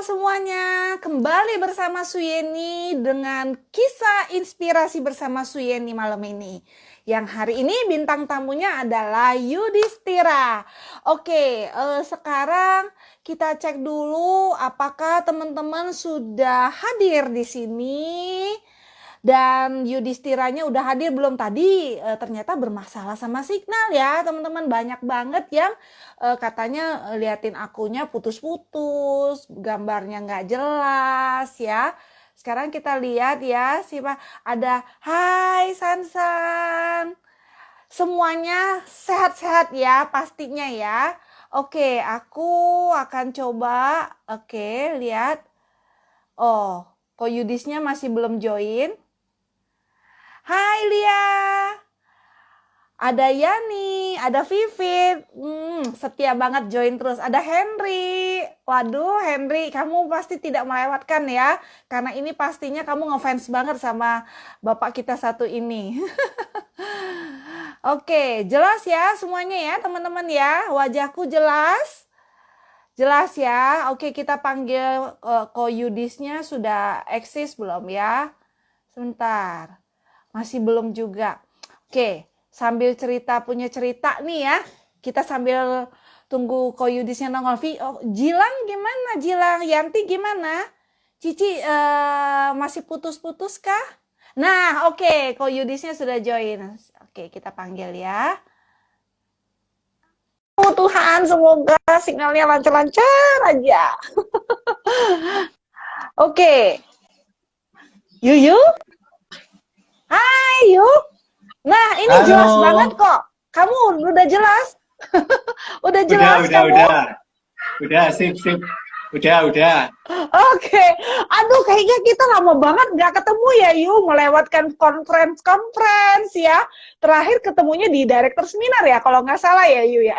semuanya, kembali bersama Suyeni dengan kisah inspirasi bersama Suyeni malam ini. Yang hari ini bintang tamunya adalah Yudhistira. Oke, sekarang kita cek dulu apakah teman-teman sudah hadir di sini. Dan Yudhistiranya udah hadir belum tadi? Ternyata bermasalah sama signal ya teman-teman. Banyak banget yang katanya liatin akunnya putus-putus, gambarnya nggak jelas ya. Sekarang kita lihat ya, siapa ada. Hai Sansan, semuanya sehat-sehat ya pastinya ya. Oke, aku akan coba. Oke, lihat. Oh, kok Yudhisnya masih belum join? Hai Lia, ada Yani, ada Vivit, setia banget join terus. Ada Henry, waduh Henry, kamu pasti tidak melewatkan ya, karena ini pastinya kamu ngefans banget sama bapak kita satu ini. Oke, jelas ya semuanya ya teman-teman ya, wajahku jelas? Jelas ya, oke kita panggil Yudhisnya sudah eksis belum ya? Sebentar. Masih belum juga. Oke, sambil punya cerita nih ya. Kita sambil tunggu Yudhisnya nongol. Jilang gimana Jilang? Yanti gimana? Cici masih putus-putus kah? Nah, oke, Yudhisnya sudah join. Oke, kita panggil ya. Oh Tuhan, semoga sinyalnya lancar-lancar aja. Oke. Yuyu? Hai Yu. Nah ini halo. Jelas banget kok. Kamu udah jelas? Udah jelas kamu? Udah, sip. Udah. Oke. Aduh kayaknya kita lama banget nggak ketemu ya Yu. Melewatkan conference ya. Terakhir ketemunya di Director Seminar ya. Kalau nggak salah ya Yu ya.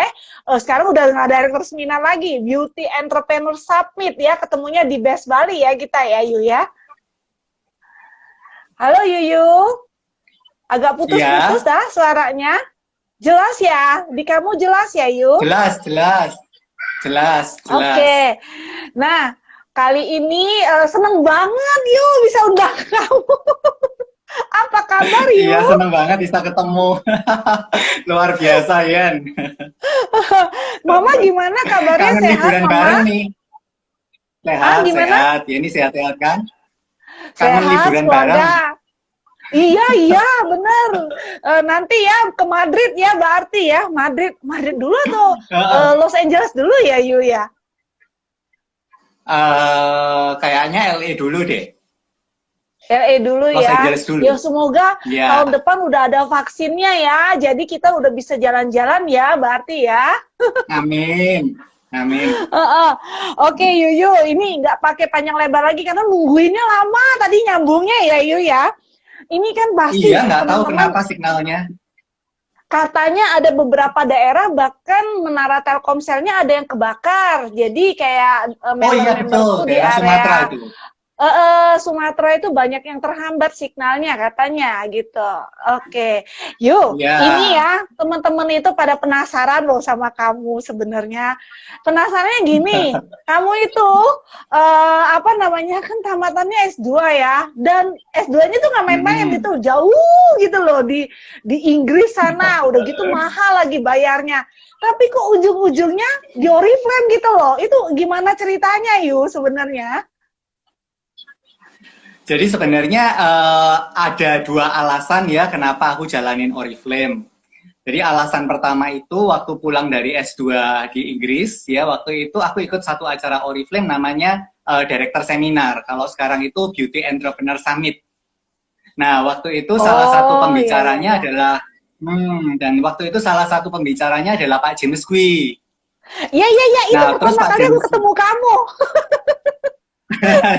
Sekarang udah nggak Director Seminar lagi. Beauty Entrepreneur Summit ya. Ketemunya di Best Bali ya kita ya Yu ya. Halo Yuyu, agak putus-putus dah suaranya. Jelas ya? Di kamu jelas ya Yu? Jelas. Oke. Nah, kali ini seneng banget Yu bisa undang kamu. Apa kabar Yu? Iya, seneng banget bisa ketemu. Luar biasa Yen. Mama gimana kabarnya? Kangen sehat liburan Mama? bareng nih. Sehat. Ya, ini sehat-sehat kan? Kangen liburan bareng. Iya bener. Nanti ya ke Madrid ya berarti ya. Madrid dulu atau Los Angeles dulu ya Yu ya? Kayaknya LA dulu deh. LA dulu Los ya. Angeles dulu. Ya semoga tahun depan udah ada vaksinnya ya. Jadi kita udah bisa jalan-jalan ya berarti ya. Amin. Oke Yuyu, ini nggak pakai panjang lebar lagi karena nungguinnya lama tadi nyambungnya ya Yu ya. Ini kan pasti. Iya, nggak tahu kenapa signalnya. Katanya ada beberapa daerah bahkan menara Telkomselnya ada yang kebakar. Jadi kayak betul. di area Sumatera itu. Sumatera itu banyak yang terhambat signalnya katanya gitu. Oke. Yuk, ini ya teman-teman itu pada penasaran loh sama kamu sebenarnya. Penasarannya gini, kamu itu kan tamatannya S2 ya, dan S2-nya tuh nggak main-main gitu, jauh gitu loh di Inggris sana, udah gitu mahal lagi bayarnya. Tapi kok ujung-ujungnya di Oriflame gitu loh. Itu gimana ceritanya Yu sebenarnya? Jadi sebenarnya ada dua alasan ya kenapa aku jalanin Oriflame. Jadi alasan pertama itu waktu pulang dari S2 di Inggris ya, waktu itu aku ikut satu acara Oriflame namanya Director Seminar. Kalau sekarang itu Beauty Entrepreneur Summit. Nah, waktu itu salah satu pembicaranya adalah dan waktu itu salah satu pembicaranya adalah Pak James Gui. Iya, itu pertama kali aku ketemu kamu.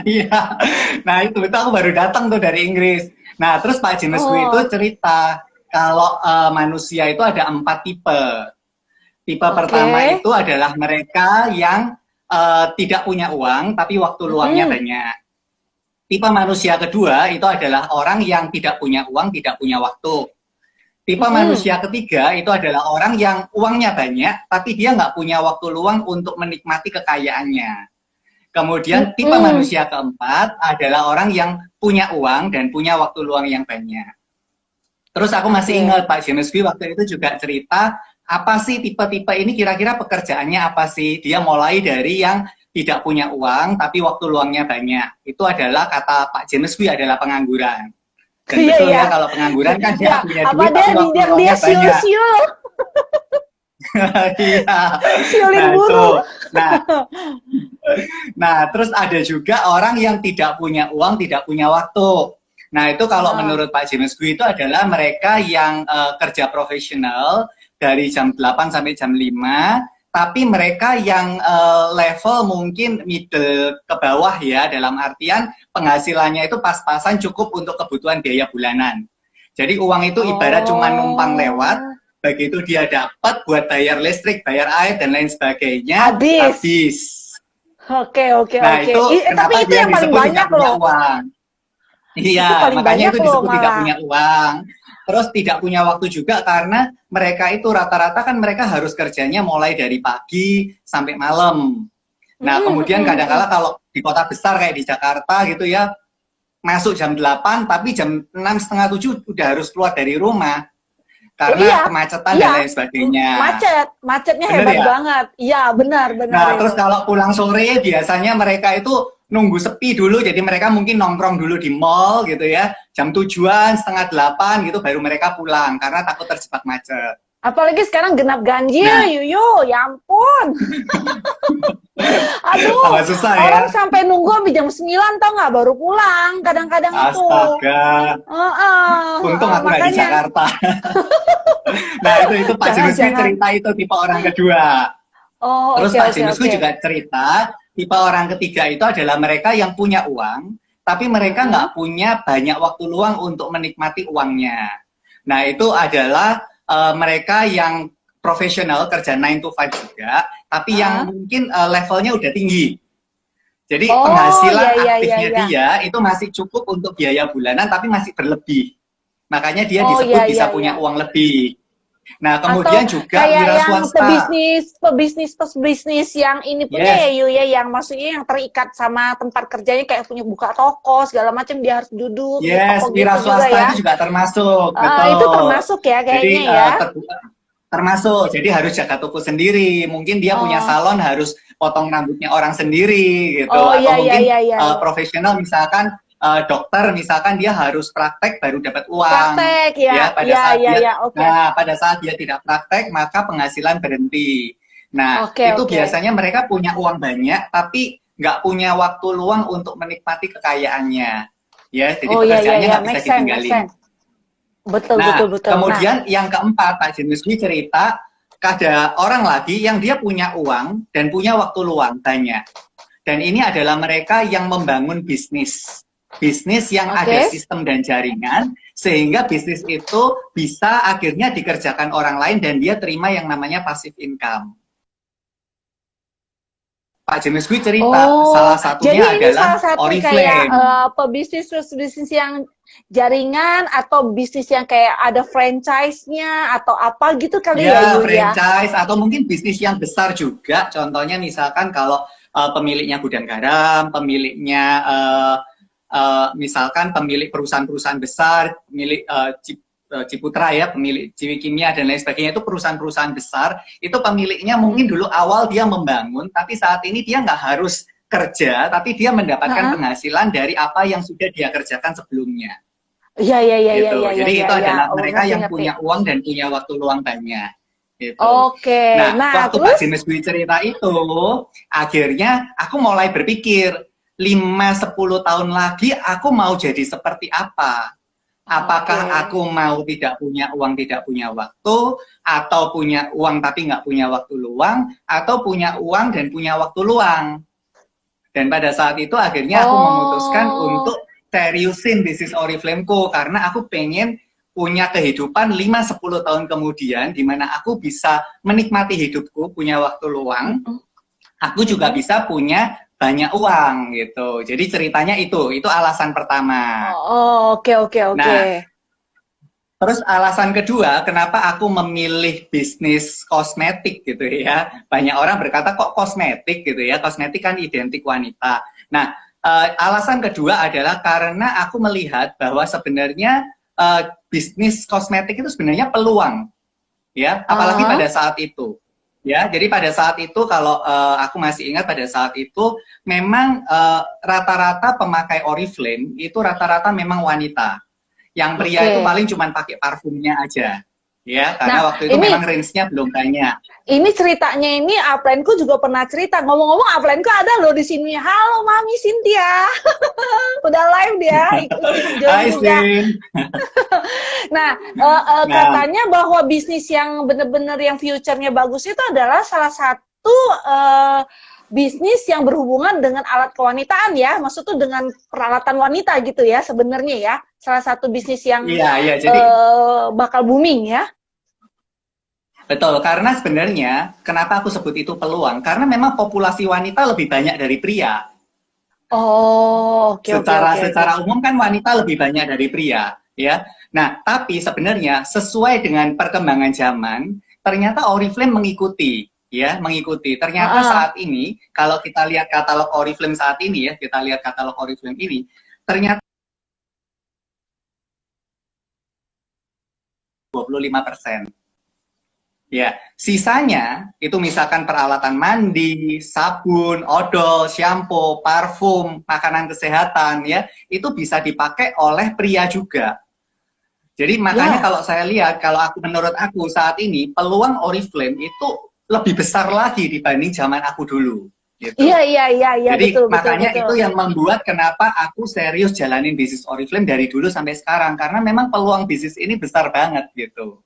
Iya, nah itu aku baru datang tuh dari Inggris. Nah terus Pak James Gui itu cerita kalau manusia itu ada 4 tipe. Tipe pertama itu adalah mereka yang tidak punya uang tapi waktu luangnya banyak. Tipe manusia kedua itu adalah orang yang tidak punya uang, tidak punya waktu. Tipe manusia ketiga itu adalah orang yang uangnya banyak tapi dia nggak punya waktu luang untuk menikmati kekayaannya. Kemudian tipe manusia keempat adalah orang yang punya uang dan punya waktu luang yang banyak. Terus aku masih ingat Pak James B waktu itu juga cerita, apa sih tipe-tipe ini kira-kira pekerjaannya apa sih? Dia mulai dari yang tidak punya uang tapi waktu luangnya banyak. Itu adalah kata Pak James B adalah pengangguran. Dan betul ya, kalau pengangguran kan dia punya duit tapi waktu luangnya banyak. Iya. Siulin buru. Nah, terus ada juga orang yang tidak punya uang, tidak punya waktu. Nah, itu kalau menurut Pak James Gu itu adalah mereka yang kerja profesional dari jam 8 sampai jam 5, tapi mereka yang level mungkin middle ke bawah ya, dalam artian penghasilannya itu pas-pasan cukup untuk kebutuhan biaya bulanan. Jadi uang itu ibarat cuma numpang lewat, begitu dia dapat buat bayar listrik, bayar air, dan lain sebagainya, habis. Oke. Nah, itu tapi itu yang paling banyak loh. Iya, makanya itu disebut tidak punya uang. Terus tidak punya waktu juga karena mereka itu rata-rata kan mereka harus kerjanya mulai dari pagi sampai malam. Nah, kemudian kadang-kala kalau di kota besar kayak di Jakarta gitu ya, masuk jam 8 tapi jam 6:30, 7 udah harus keluar dari rumah. Karena kemacetan dan lain sebagainya. Macetnya hebat banget. Iya, benar. Nah, terus kalau pulang sore biasanya mereka itu nunggu sepi dulu, jadi mereka mungkin nongkrong dulu di mall gitu ya, jam 7-an, 7:30 gitu baru mereka pulang karena takut terjebak macet. Apalagi sekarang genap ganjil, Yuyu, ya ampun. Aduh, susah, orang sampai nunggu sampai jam 9 tau nggak baru pulang kadang-kadang itu. Astaga. Untung aku nggak di Jakarta. Nah, itu Pak James cerita itu tipe orang kedua. Terus Pak James juga cerita tipe orang ketiga itu adalah mereka yang punya uang, tapi mereka nggak punya banyak waktu luang untuk menikmati uangnya. Nah, itu adalah mereka yang profesional kerja 9 to 5 juga, tapi yang mungkin levelnya udah tinggi. Jadi penghasilan aktifnya dia itu masih cukup untuk biaya bulanan, tapi masih berlebih. Makanya dia disebut bisa punya uang lebih. Nah, kemudian atau juga wira swasta. Pebisnis yang ini punya ya Yu ya, yang maksudnya yang terikat sama tempat kerjanya kayak punya buka toko segala macam, dia harus duduk. Yes, wira gitu swasta juga, ya? Itu juga termasuk. Betul. Itu termasuk ya kayaknya. Jadi, ya. Termasuk. Jadi harus jaga toko sendiri. Mungkin dia punya salon harus potong rambutnya orang sendiri gitu. Atau mungkin profesional misalkan dokter misalkan dia harus praktek baru dapat uang. Nah, pada saat dia tidak praktek maka penghasilan berhenti. Nah, itu biasanya mereka punya uang banyak tapi nggak punya waktu luang untuk menikmati kekayaannya. Ya, jadi pekerjaannya nggak bisa ditinggalin. Betul. Kemudian yang keempat, Pak James B cerita ada orang lagi yang dia punya uang dan punya waktu luang banyak. Dan ini adalah mereka yang membangun bisnis yang ada sistem dan jaringan, sehingga bisnis itu bisa akhirnya dikerjakan orang lain dan dia terima yang namanya passive income. Pak James Gu cerita salah satunya adalah Oriflame. Pebisnis yang jaringan atau bisnis yang kayak ada franchise-nya atau apa gitu kali ya? Franchise atau mungkin bisnis yang besar juga. Contohnya misalkan kalau pemiliknya gudang garam, pemiliknya misalkan pemilik perusahaan-perusahaan besar, pemilik Ciputra ya, pemilik Ciwi Kimia dan lain sebagainya, itu perusahaan-perusahaan besar, itu pemiliknya mungkin dulu awal dia membangun, tapi saat ini dia nggak harus kerja, tapi dia mendapatkan penghasilan dari apa yang sudah dia kerjakan sebelumnya. Iya. Jadi itu adalah mereka yang punya uang dan punya waktu luang banyak. Gitu. Nah, waktu Pak James Gu cerita itu, akhirnya aku mulai berpikir, 5-10 tahun lagi aku mau jadi seperti apa? Apakah aku mau tidak punya uang, tidak punya waktu, atau punya uang tapi nggak punya waktu luang, atau punya uang dan punya waktu luang? Dan pada saat itu akhirnya aku memutuskan untuk seriusin bisnis Oriflame-ku, karena aku pengen punya kehidupan 5-10 tahun kemudian, di mana aku bisa menikmati hidupku, punya waktu luang, aku juga bisa punya banyak uang gitu. Jadi ceritanya itu alasan pertama. Oke. Nah, Terus alasan kedua, kenapa aku memilih bisnis kosmetik gitu ya. Banyak orang berkata kok kosmetik gitu ya, kosmetik kan identik wanita. Nah, alasan kedua adalah karena aku melihat bahwa sebenarnya bisnis kosmetik itu sebenarnya peluang ya, apalagi Ah, pada saat itu. Ya, jadi pada saat itu kalau aku masih ingat pada saat itu memang rata-rata pemakai Oriflame itu rata-rata memang wanita. Yang pria itu oke. paling cuma pakai parfumnya aja. Ya, Nah, karena waktu itu memang ini range-nya belum banyak. ini ceritanya ini upline-ku juga pernah cerita. Ngomong-ngomong upline-ku ada loh di sini. Halo Mami Cynthia. Udah live dia, ikut join Hai, juga. Sin. Nah, Nah, katanya bahwa bisnis yang benar-benar yang future-nya bagus itu adalah salah satu bisnis yang berhubungan dengan alat kewanitaan ya. Maksudnya dengan peralatan wanita gitu ya sebenarnya ya. Salah satu bisnis yang iya, iya. Jadi bakal booming ya. betul, karena sebenarnya kenapa aku sebut itu peluang? Karena memang populasi wanita lebih banyak dari pria. Oh, oke oke Secara oke oke. secara umum kan wanita lebih banyak dari pria, ya. Nah, tapi sebenarnya sesuai dengan perkembangan zaman, ternyata Oriflame mengikuti, ya, mengikuti. Ternyata Heeh. saat ini kalau kita lihat katalog Oriflame saat ini ya, kita lihat katalog Oriflame ini, ternyata 25%. Ya, sisanya itu misalkan peralatan mandi, sabun, odol, shampoo, parfum, makanan kesehatan ya, itu bisa dipakai oleh pria juga. Jadi makanya Ya. kalau saya lihat, kalau aku menurut aku saat ini peluang Oriflame itu lebih besar lagi dibanding zaman aku dulu, Iya gitu. iya iya iya betul Jadi betul makanya betul. itu yang membuat kenapa aku serius jalanin bisnis Oriflame dari dulu sampai sekarang karena memang peluang bisnis ini besar banget gitu.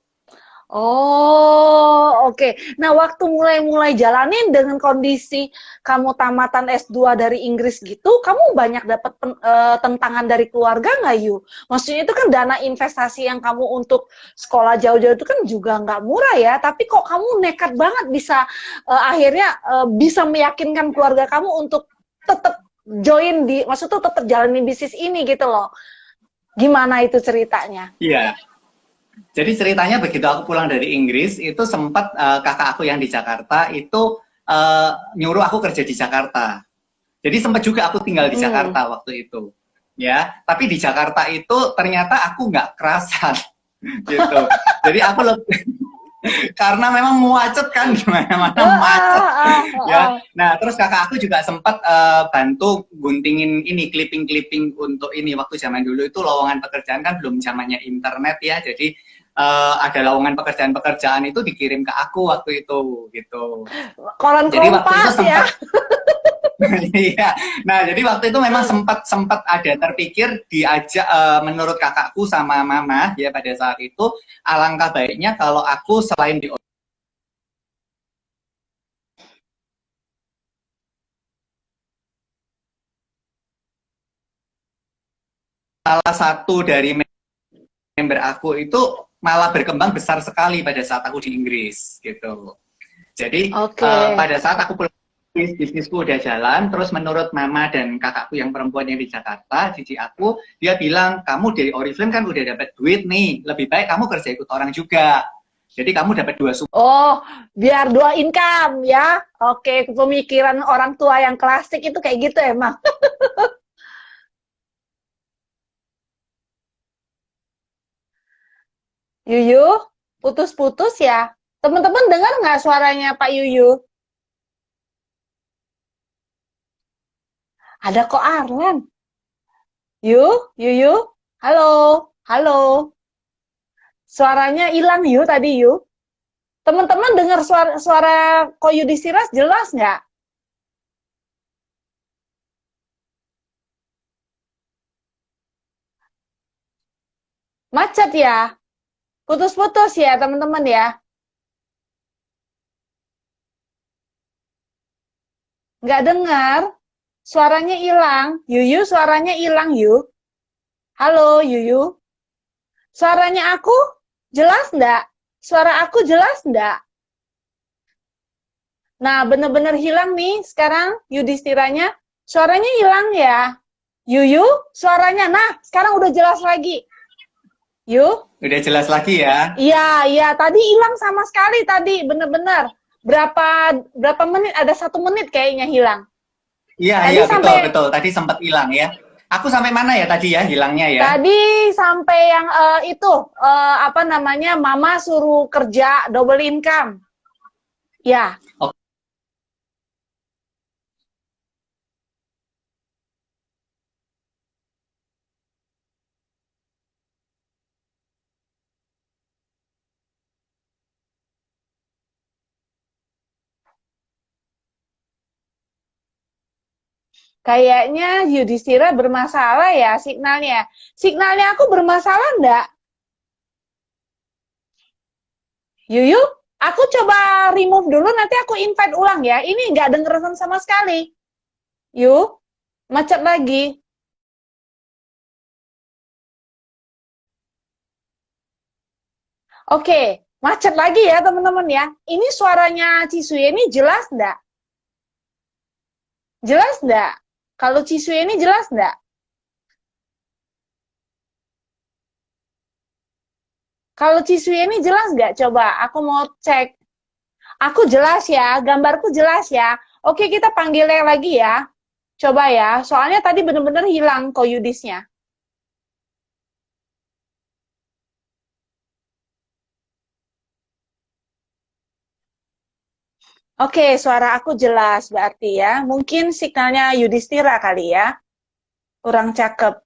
Oh, oke. Nah, waktu mulai-mulai jalanin dengan kondisi kamu tamatan S2 dari Inggris gitu, kamu banyak dapat tentangan dari keluarga nggak, Yu? Maksudnya itu kan dana investasi yang kamu untuk sekolah jauh-jauh itu kan juga nggak murah ya, tapi kok kamu nekat banget bisa akhirnya bisa meyakinkan keluarga kamu untuk tetap join di, maksudnya tetap jalanin bisnis ini gitu loh. Gimana itu ceritanya? Iya. Jadi ceritanya begitu aku pulang dari Inggris itu sempat kakak aku yang di Jakarta itu nyuruh aku kerja di Jakarta. Jadi sempat juga aku tinggal di Hmm. Jakarta waktu itu. Ya, tapi di Jakarta itu ternyata aku nggak kerasan gitu. Jadi aku lebih karena memang macet kan di mana-mana macet ya. Nah, terus kakak aku juga sempat bantu guntingin ini clipping-clipping untuk ini waktu zaman dulu itu lowongan pekerjaan kan belum zamannya internet ya. Jadi ada lowongan pekerjaan-pekerjaan itu dikirim ke aku waktu itu gitu. Koran Jadi waktu itu Kompas ya. sempat iya. Nah, jadi waktu itu memang sempat sempat ada terpikir diajak menurut kakakku sama mama ya pada saat itu alangkah baiknya kalau aku selain di salah satu dari member aku itu malah berkembang besar sekali pada saat aku di Inggris gitu. Jadi Oke. pada saat aku pulang bisnisku udah jalan, terus menurut mama dan kakakku yang perempuan yang di Jakarta, cici aku, dia bilang, kamu dari Oriflame kan udah dapat duit nih, lebih baik kamu kerja ikut orang juga. Jadi kamu dapat dua sumber. Oh, biar dua income ya. Oke, pemikiran orang tua yang klasik itu kayak gitu emang. Yuyu, putus-putus ya. Teman-teman dengar nggak suaranya Pak Yuyu? Ada kok Arlan. Yuyu, halo, halo. Suaranya hilang Yu tadi Yu. Teman-teman dengar suara Ko Yudhistira jelas nggak? Macet ya? Putus-putus ya teman-teman ya? Nggak dengar? Suaranya hilang. Yuyu, suaranya hilang Yu. Halo Yuyu. Suaranya aku jelas nggak? Suara aku jelas nggak? Nah, bener-bener hilang nih sekarang Yudhistiranya. Suaranya hilang ya. Yuyu, suaranya. Nah, sekarang udah jelas lagi. Yuk. Udah jelas lagi ya? Iya, iya. Tadi hilang sama sekali tadi, bener-bener. Berapa berapa menit? Ada 1 menit kayaknya hilang. Iya, Tadi iya, betul, sampai betul. Tadi sempat hilang ya. Aku sampai mana ya tadi ya hilangnya ya? tadi sampai yang itu apa namanya? Mama suruh kerja double income. Ya. Oke, Kayaknya Yudhistira bermasalah ya signalnya. Signalnya aku bermasalah enggak? Yuyu, aku coba remove dulu, nanti aku invite ulang ya. Ini nggak dengeran sama sekali. Yuk, macet lagi. Oke, macet lagi ya teman-teman ya. Ini suaranya Cisue ini jelas enggak? Jelas enggak? Kalau Cisue ini jelas enggak? Kalau Cisue ini jelas nggak? Coba, aku mau cek. Aku jelas ya, gambarku jelas ya. Oke, kita panggilnya lagi ya. Coba ya, soalnya tadi bener-bener hilang koyudisnya. Oke, suara aku jelas berarti ya. Mungkin signalnya Yudhistira kali ya. Kurang cakep.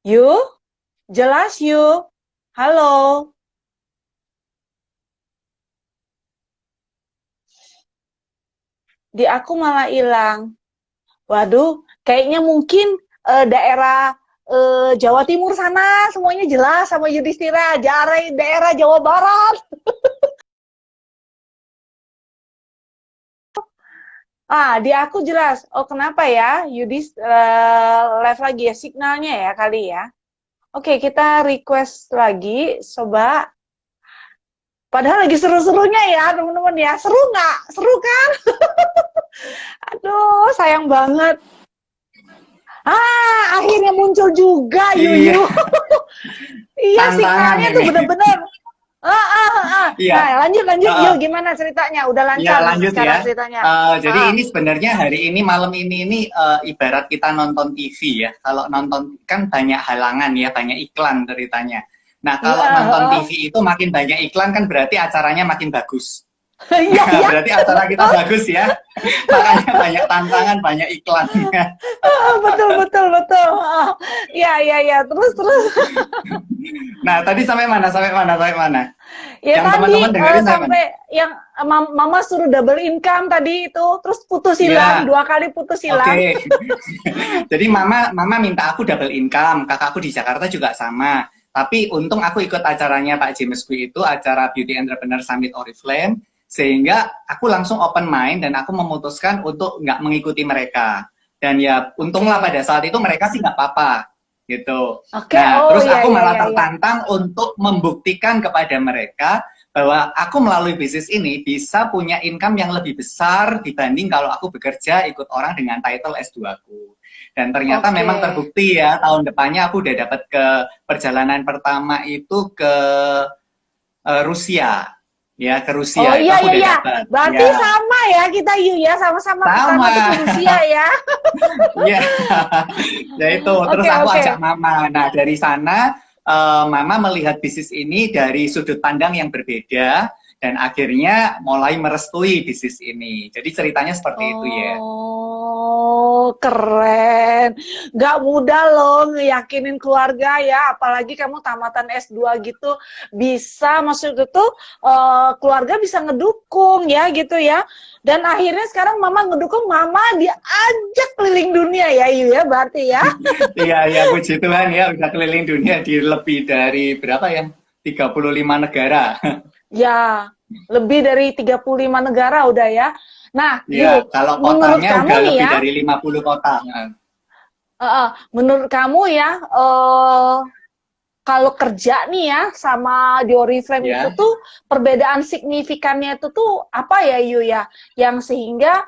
Yuk, jelas yuk. Halo. Di aku malah hilang. Waduh, kayaknya mungkin daerah Jawa Timur sana semuanya jelas sama Yudhistira. Daerah Jawa Barat. Di aku jelas. Oh, kenapa ya? Yudis live lagi ya signalnya ya kali ya. Oke, kita request lagi. Coba. Padahal lagi seru-serunya ya, teman-teman ya. Seru nggak? Seru kan? Aduh, sayang banget. Akhirnya muncul juga iya, Yuyu. Iya, tantangan signalnya tuh ini. bener-bener. Nah, Iya, lanjut, lanjut. uh, Yuk, gimana ceritanya? Udah ya lancar nih lanjut sekarang ya. ceritanya. Jadi ini sebenarnya hari ini malam ini ibarat kita nonton TV ya. Kalau nonton kan banyak halangan ya, banyak iklan ceritanya. Nah kalau nonton Iya, TV itu makin banyak iklan kan berarti acaranya makin bagus. iya, iya. Berarti acara kita bagus ya. Makanya banyak tantangan, banyak iklannya. Betul, betul, betul. Iya, iya, iya. Terus, terus. Nah tadi sampai mana? Sampai mana? Sampai mana? Ya Yang tadi teman-teman dengerin sampai mana? sampai yang mama suruh double income tadi itu, terus putus hilang, Ya, 2 kali putus oke. hilang. Jadi mama minta aku double income, kakakku di Jakarta juga sama. Tapi untung aku ikut acaranya Pak James Gu itu, acara Beauty Entrepreneur Summit Oriflame, sehingga aku langsung open mind dan aku memutuskan untuk nggak mengikuti mereka. Dan ya untunglah Oke. pada saat itu mereka sih nggak apa-apa gitu. Oke, Nah, oh terus iya, aku iya, malah iya, iya. tertantang untuk membuktikan kepada mereka bahwa aku melalui bisnis ini bisa punya income yang lebih besar dibanding kalau aku bekerja ikut orang dengan title S2 ku. Dan ternyata Oke. memang terbukti ya, tahun depannya aku udah dapat ke perjalanan pertama itu ke Rusia. Ya, ke Oh Rusia itu iya, aku iya, udah iya. dapat. Berarti Ya, sama ya kita Yu ya, sama-sama pertama sama. tuh ke Rusia ya. Ya, ya itu. Terus Oke, aku oke. ajak mama. Nah, dari sana mama melihat bisnis ini dari sudut pandang yang berbeda dan akhirnya mulai merestui bisnis ini. Jadi ceritanya seperti itu ya. Oh, keren. Nggak mudah loh ngeyakinin keluarga ya, apalagi kamu tamatan S2 gitu, bisa maksud itu keluarga bisa ngedukung ya gitu ya. Dan akhirnya sekarang mama ngedukung, mama diajak keliling dunia ya, Yu ya, berarti ya. Iya, ya puji Tuhan ya udah keliling dunia di lebih dari berapa ya? 35 negara. Ya, lebih dari 35 negara udah ya. Nah, Ya, Yu, kalau menurut kotanya kamu udah nih lebih ya, dari 50 kota. Nah, menurut kamu ya, kalau kerja nih ya sama di Oriflame itu ya. tuh perbedaan signifikannya itu tuh apa ya Yu ya, yang sehingga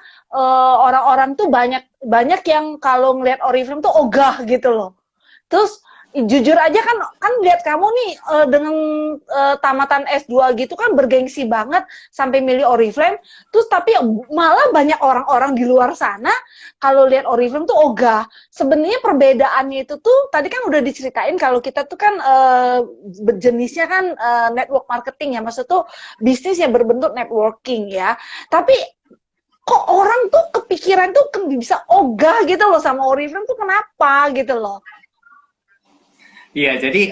orang-orang tuh banyak banyak yang kalau ngelihat Oriflame tuh ogah gitu loh. Terus jujur aja kan lihat kamu nih dengan tamatan S2 gitu kan bergengsi banget sampai milih Oriflame. Terus tapi malah banyak orang-orang di luar sana kalau lihat Oriflame tuh ogah. Sebenarnya perbedaannya itu tuh tadi kan udah diceritain kalau kita tuh kan jenisnya kan network marketing ya, maksud tuh bisnis yang berbentuk networking ya. Tapi kok orang tuh kepikiran tuh bisa ogah gitu loh sama Oriflame tuh kenapa gitu loh. Iya, jadi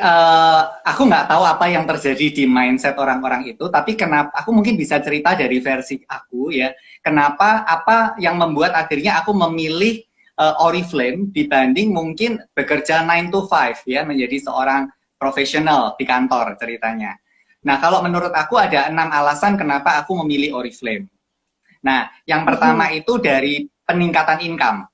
aku nggak tahu apa yang terjadi di mindset orang-orang itu, tapi kenapa aku mungkin bisa cerita dari versi aku ya, kenapa apa yang membuat akhirnya aku memilih Oriflame dibanding mungkin bekerja 9 to 5 ya, menjadi seorang profesional di kantor ceritanya. Nah, kalau menurut aku ada 6 alasan kenapa aku memilih Oriflame. Nah, yang pertama itu dari peningkatan income.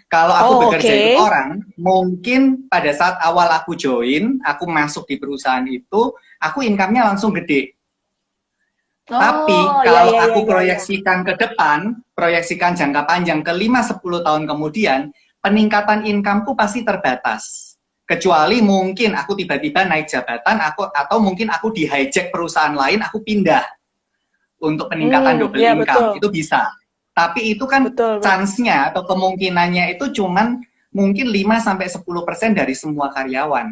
Kalau aku bekerja ikut orang, mungkin pada saat awal aku join, aku masuk di perusahaan itu, aku income-nya langsung gede. Tapi kalau aku proyeksikan ke depan, proyeksikan jangka panjang ke 5-10 tahun kemudian, peningkatan income-ku pasti terbatas. Kecuali mungkin aku tiba-tiba naik jabatan, atau mungkin aku di-hijack perusahaan lain, aku pindah untuk peningkatan double income, itu bisa. Tapi itu kan chance-nya atau kemungkinannya itu cuman mungkin 5-10% dari semua karyawan.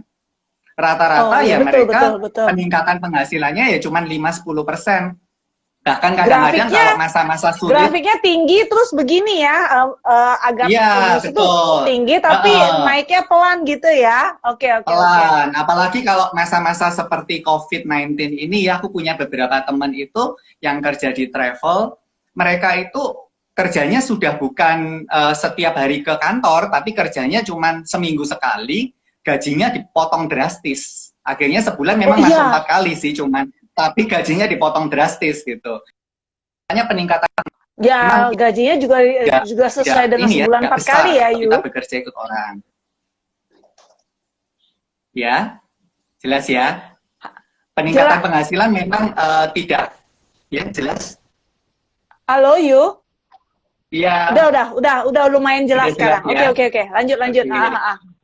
Rata-rata mereka peningkatan penghasilannya ya cuman 5-10%. Bahkan kadang-kadang kalau masa-masa sulit. Grafiknya tinggi terus begini ya, agak tinggi tapi naiknya pelan gitu ya. Oke. Pelan. Apalagi kalau masa-masa seperti COVID-19 ini ya, aku punya beberapa teman itu yang kerja di travel, mereka itu kerjanya sudah bukan setiap hari ke kantor, tapi kerjanya cuma seminggu sekali, gajinya dipotong drastis. Akhirnya sebulan memang masuk 4 kali sih cuman, tapi gajinya dipotong drastis gitu. Hanya peningkatan. Ya, gajinya juga sesuai dengan sebulan 4 kali ya, Yu. Kita bekerja ikut orang. Ya, jelas ya. Peningkatan penghasilan memang tidak, ya jelas. Halo, Yu. Iya. Udah lumayan jelas sekarang. Ya. Oke. Lanjut.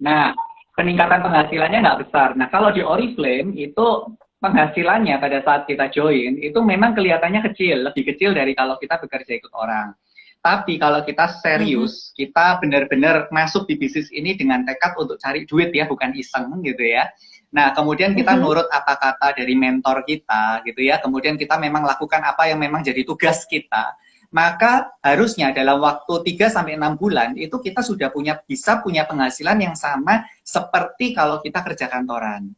Nah, peningkatan penghasilannya nggak besar. Nah, kalau di Oriflame itu penghasilannya pada saat kita join itu memang kelihatannya kecil, lebih kecil dari kalau kita bekerja ikut orang. Tapi kalau kita serius, kita benar-benar masuk di bisnis ini dengan tekad untuk cari duit ya, bukan iseng gitu ya. Nah, kemudian kita nurut apa kata dari mentor kita gitu ya. Kemudian kita memang lakukan apa yang memang jadi tugas kita. Maka harusnya dalam waktu 3-6 bulan itu kita sudah bisa punya penghasilan yang sama seperti kalau kita kerja kantoran.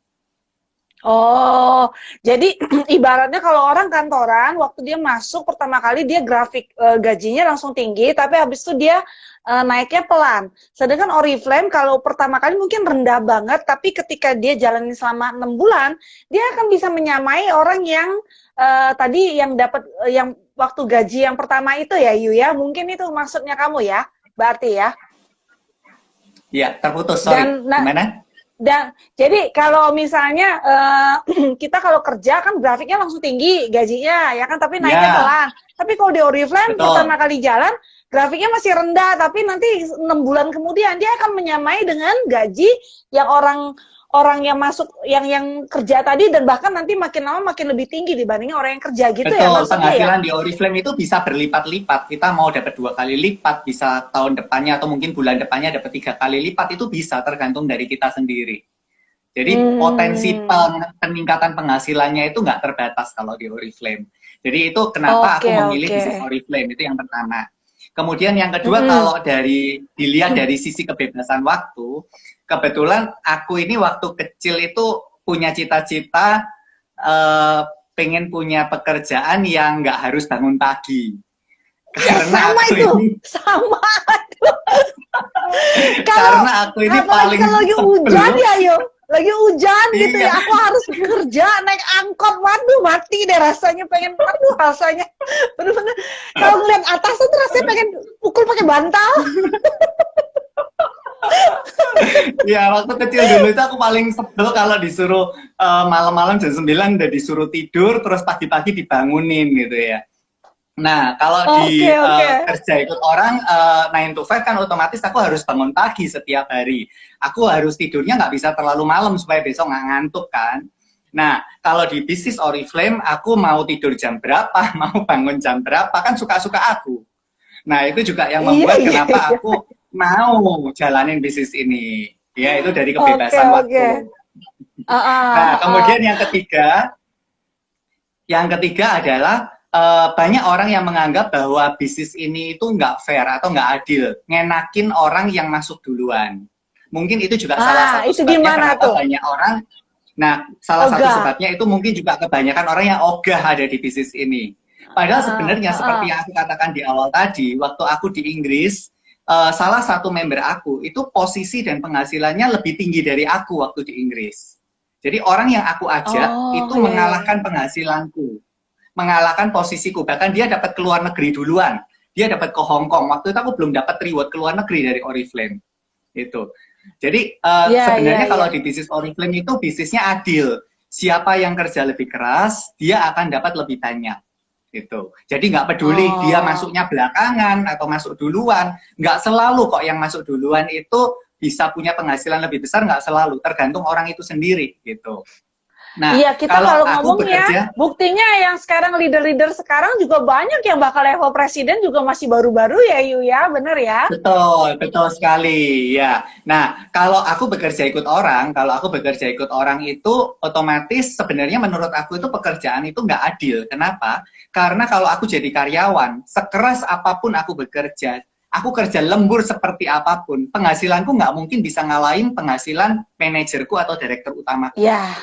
Oh, jadi ibaratnya kalau orang kantoran waktu dia masuk pertama kali dia grafik gajinya langsung tinggi, tapi habis itu dia naiknya pelan. Sedangkan Oriflame kalau pertama kali mungkin rendah banget, tapi ketika dia jalanin selama 6 bulan, dia akan bisa menyamai orang yang tadi yang dapat yang waktu gaji yang pertama itu ya, Yu ya. Mungkin itu maksudnya kamu ya, berarti ya. Ya, terputus, sorry. Gimana? Dan jadi kalau misalnya kita kalau kerja kan grafiknya langsung tinggi gajinya ya kan, tapi naiknya pelan. Tapi kalau di Oriflame pertama kali jalan grafiknya masih rendah, tapi nanti 6 bulan kemudian dia akan menyamai dengan gaji yang orang yang masuk yang kerja tadi, dan bahkan nanti makin lama makin lebih tinggi dibandingin orang yang kerja gitu. Betul, ya maksudnya. Penghasilan di Oriflame itu bisa berlipat-lipat. Kita mau dapat 2 kali lipat, bisa tahun depannya atau mungkin bulan depannya dapat 3 kali lipat, itu bisa tergantung dari kita sendiri. Jadi potensi peningkatan penghasilannya itu nggak terbatas kalau di Oriflame. Jadi itu kenapa aku memilih bisnis Oriflame, itu yang pertama. Kemudian yang kedua, kalau dilihat dari sisi kebebasan waktu, kebetulan aku ini waktu kecil itu punya cita-cita pengen punya pekerjaan yang nggak harus bangun pagi. Karena karena aku ini paling kalau lagi hujan ya, Yo. Lagi hujan gitu ya, aku harus kerja naik angkot, waduh mati deh rasanya, pengen rasanya bener-bener kalau ngeliat atas tuh rasanya pengen pukul pakai bantal. Ya, waktu kecil dulu itu aku paling sebel kalau disuruh malam-malam jam 9 udah disuruh tidur, terus pagi-pagi dibangunin gitu ya. Nah, kalau di Oke, oke. kerja ikut orang 9 to 5 kan otomatis aku harus bangun pagi setiap hari. Aku harus tidurnya nggak bisa terlalu malam supaya besok nggak ngantuk kan. Nah, kalau di bisnis Oriflame, aku mau tidur jam berapa, mau bangun jam berapa, kan suka-suka aku. Nah, itu juga yang Iya, membuat iya, kenapa iya. aku mau jalanin bisnis ini. Ya, itu dari Oke, kebebasan oke. waktu. Nah, kemudian yang ketiga adalah banyak orang yang menganggap bahwa bisnis ini itu nggak fair atau nggak adil, ngenakin orang yang masuk duluan. Mungkin itu juga salah satu Itu sebabnya gimana kenapa tuh? banyak orang. Nah, salah satu Ogah. sebabnya itu mungkin juga kebanyakan orang yang ogah ada di bisnis ini. Padahal sebenarnya seperti yang aku katakan di awal tadi, waktu aku di Inggris, salah satu member aku itu posisi dan penghasilannya lebih tinggi dari aku waktu di Inggris. Jadi orang yang aku ajak itu Oh, iya, iya, iya. mengalahkan penghasilanku, mengalahkan posisiku. Bahkan dia dapat ke luar negeri duluan. Dia dapat ke Hong Kong. Waktu itu aku belum dapat reward ke luar negeri dari Oriflame. Itu. Jadi Iya, iya, sebenarnya iya. kalau di bisnis Oriflame itu bisnisnya adil. Siapa yang kerja lebih keras, dia akan dapat lebih banyak. Gitu. Jadi nggak peduli dia Oh. masuknya belakangan atau masuk duluan, nggak selalu kok yang masuk duluan itu bisa punya penghasilan lebih besar, nggak selalu, tergantung orang itu sendiri gitu. Nah, Iya, kita kalau kalau aku ngomong ya, bekerja, buktinya yang sekarang leader-leader sekarang juga banyak yang bakal level presiden juga masih baru-baru ya, Yu ya, bener ya? betul, betul sekali, ya. Nah, kalau aku bekerja ikut orang itu otomatis sebenarnya menurut aku itu pekerjaan itu nggak adil. Kenapa? Karena kalau aku jadi karyawan, sekeras apapun aku bekerja, aku kerja lembur seperti apapun, penghasilanku nggak mungkin bisa ngalahin penghasilan manajerku atau direktur utamaku. Ya,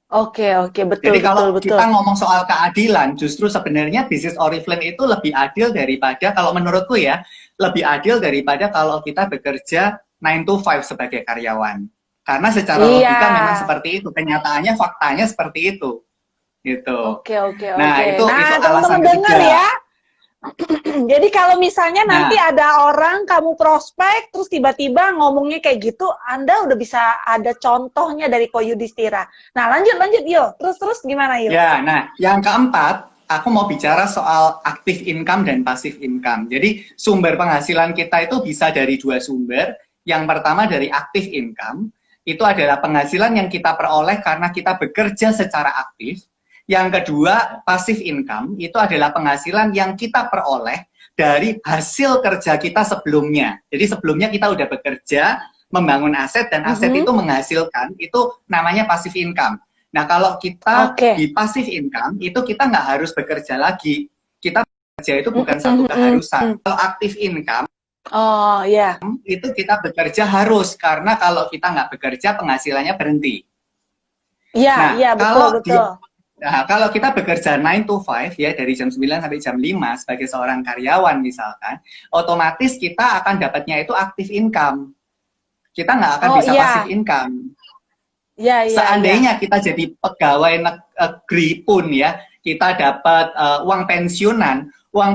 oke, oke, betul, Jadi betul, kalau betul. kita ngomong soal keadilan, justru sebenarnya bisnis Oriflame itu lebih adil daripada, kalau menurutku ya, lebih adil daripada kalau kita bekerja 9 to 5 sebagai karyawan. Karena secara Iya, logika memang seperti itu, kenyataannya, faktanya seperti itu. Gitu. oke, oke, Nah, oke. itu Nah, teman-teman alasan dengar ya. ketiga. Jadi kalau misalnya nanti Nah, ada orang kamu prospek, terus tiba-tiba ngomongnya kayak gitu, Anda udah bisa ada contohnya dari Ko Yudhistira. Nah, lanjut, lanjut, yuk. Terus gimana, yuk? ya, nah, yang keempat, aku mau bicara soal active income dan passive income. Jadi, sumber penghasilan kita itu bisa dari dua sumber. Yang pertama dari active income, itu adalah penghasilan yang kita peroleh karena kita bekerja secara aktif. Yang kedua, passive income, itu adalah penghasilan yang kita peroleh dari hasil kerja kita sebelumnya. Jadi, sebelumnya kita udah bekerja, membangun aset, dan aset itu menghasilkan, itu namanya passive income. Nah, kalau kita Oke. di passive income, itu kita nggak harus bekerja lagi. Kita bekerja itu bukan satu keharusan. Kalau active income, Oh, ya. itu kita bekerja harus. Karena kalau kita nggak bekerja, penghasilannya berhenti. Iya, Nah, iya, betul, betul. kalau kita bekerja 9 to 5, ya, dari jam 9 sampai jam 5, sebagai seorang karyawan misalkan, otomatis kita akan dapatnya itu active income. Kita nggak akan Oh, bisa passive iya. income. Iya, iya, iya. Seandainya kita jadi pegawai negeri pun ya, kita dapat uang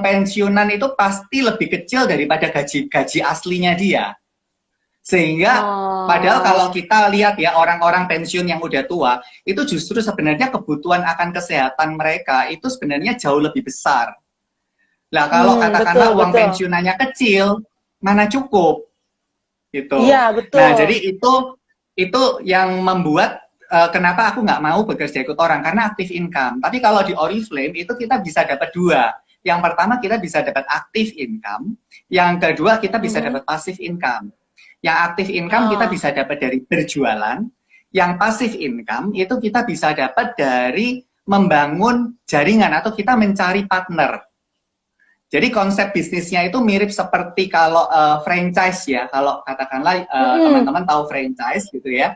pensiunan itu pasti lebih kecil daripada gaji aslinya dia. Sehingga padahal kalau Oh. kita lihat ya orang-orang pensiun yang udah tua, itu justru sebenarnya kebutuhan akan kesehatan mereka itu sebenarnya jauh lebih besar. Nah, kalau Betul, katakanlah uang betul. pensiunannya kecil, mana cukup Iya, gitu. Nah, betul. jadi itu yang membuat kenapa aku nggak mau bekerja ikut orang, karena active income. Tapi kalau di Oriflame itu kita bisa dapat dua. Yang pertama kita bisa dapat active income, yang kedua kita bisa dapat passive income. Yang active income kita Oh. bisa dapat dari berjualan, yang passive income itu kita bisa dapat dari membangun jaringan atau kita mencari partner. Jadi konsep bisnisnya itu mirip seperti kalau franchise ya, kalau katakanlah teman-teman tahu franchise gitu ya.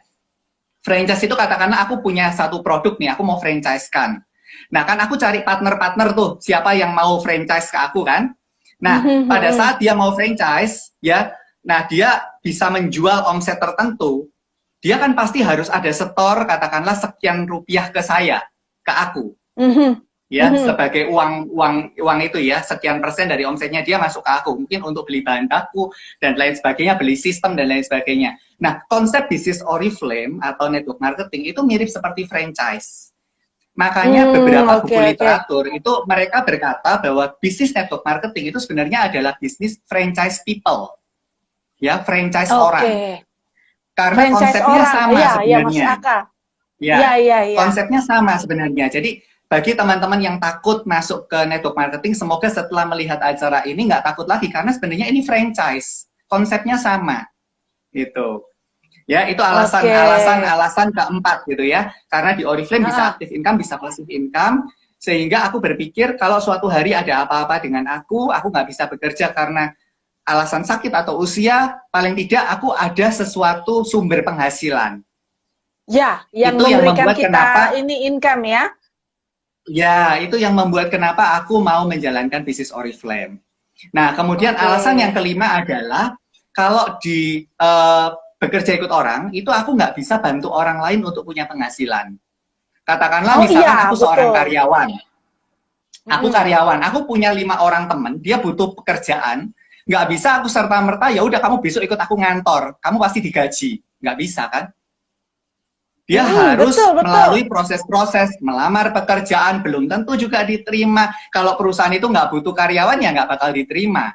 Franchise itu katakanlah aku punya satu produk nih, aku mau franchise-kan. Nah kan aku cari partner-partner tuh, siapa yang mau franchise ke aku kan. Nah pada saat dia mau franchise ya, nah dia bisa menjual omset tertentu, dia kan pasti harus ada setor katakanlah sekian rupiah ke saya, ke aku. Ya, sebagai uang itu ya, sekian persen dari omsetnya dia masuk ke aku, mungkin untuk beli bahan baku dan lain sebagainya, beli sistem dan lain sebagainya. Nah, konsep bisnis Oriflame atau network marketing itu mirip seperti franchise. Makanya beberapa buku Oke, oke. literatur itu mereka berkata bahwa bisnis network marketing itu sebenarnya adalah bisnis franchise people, ya franchise orang. Oke. Karena Franchise konsepnya orang. sama Iya, iya masuk sebenarnya. akal. Iya, Ya, iya, iya. konsepnya sama sebenarnya. Jadi bagi teman-teman yang takut masuk ke network marketing, semoga setelah melihat acara ini nggak takut lagi karena sebenarnya ini franchise, konsepnya sama, gitu. Ya, itu Oke. alasan keempat gitu ya. Karena di Oriflame bisa Ah, active income, bisa passive income, sehingga aku berpikir kalau suatu hari ada apa-apa dengan aku nggak bisa bekerja karena alasan sakit atau usia, paling tidak aku ada sesuatu sumber penghasilan. ya, yang Itu yang memberikan membuat kita kenapa ini income ya. Ya, itu yang membuat kenapa aku mau menjalankan bisnis Oriflame. Nah, kemudian Oke. alasan yang kelima adalah kalau di bekerja ikut orang, itu aku nggak bisa bantu orang lain untuk punya penghasilan. Katakanlah Oh misalkan iya, aku seorang betul. karyawan, Mm-mm. aku punya 5 orang teman, dia butuh pekerjaan, nggak bisa aku serta merta ya udah kamu besok ikut aku ngantor, kamu pasti digaji, nggak bisa kan? Dia Mm-mm, harus betul, betul. melalui proses-proses melamar pekerjaan, belum tentu juga diterima. Kalau perusahaan itu nggak butuh karyawan ya nggak bakal diterima.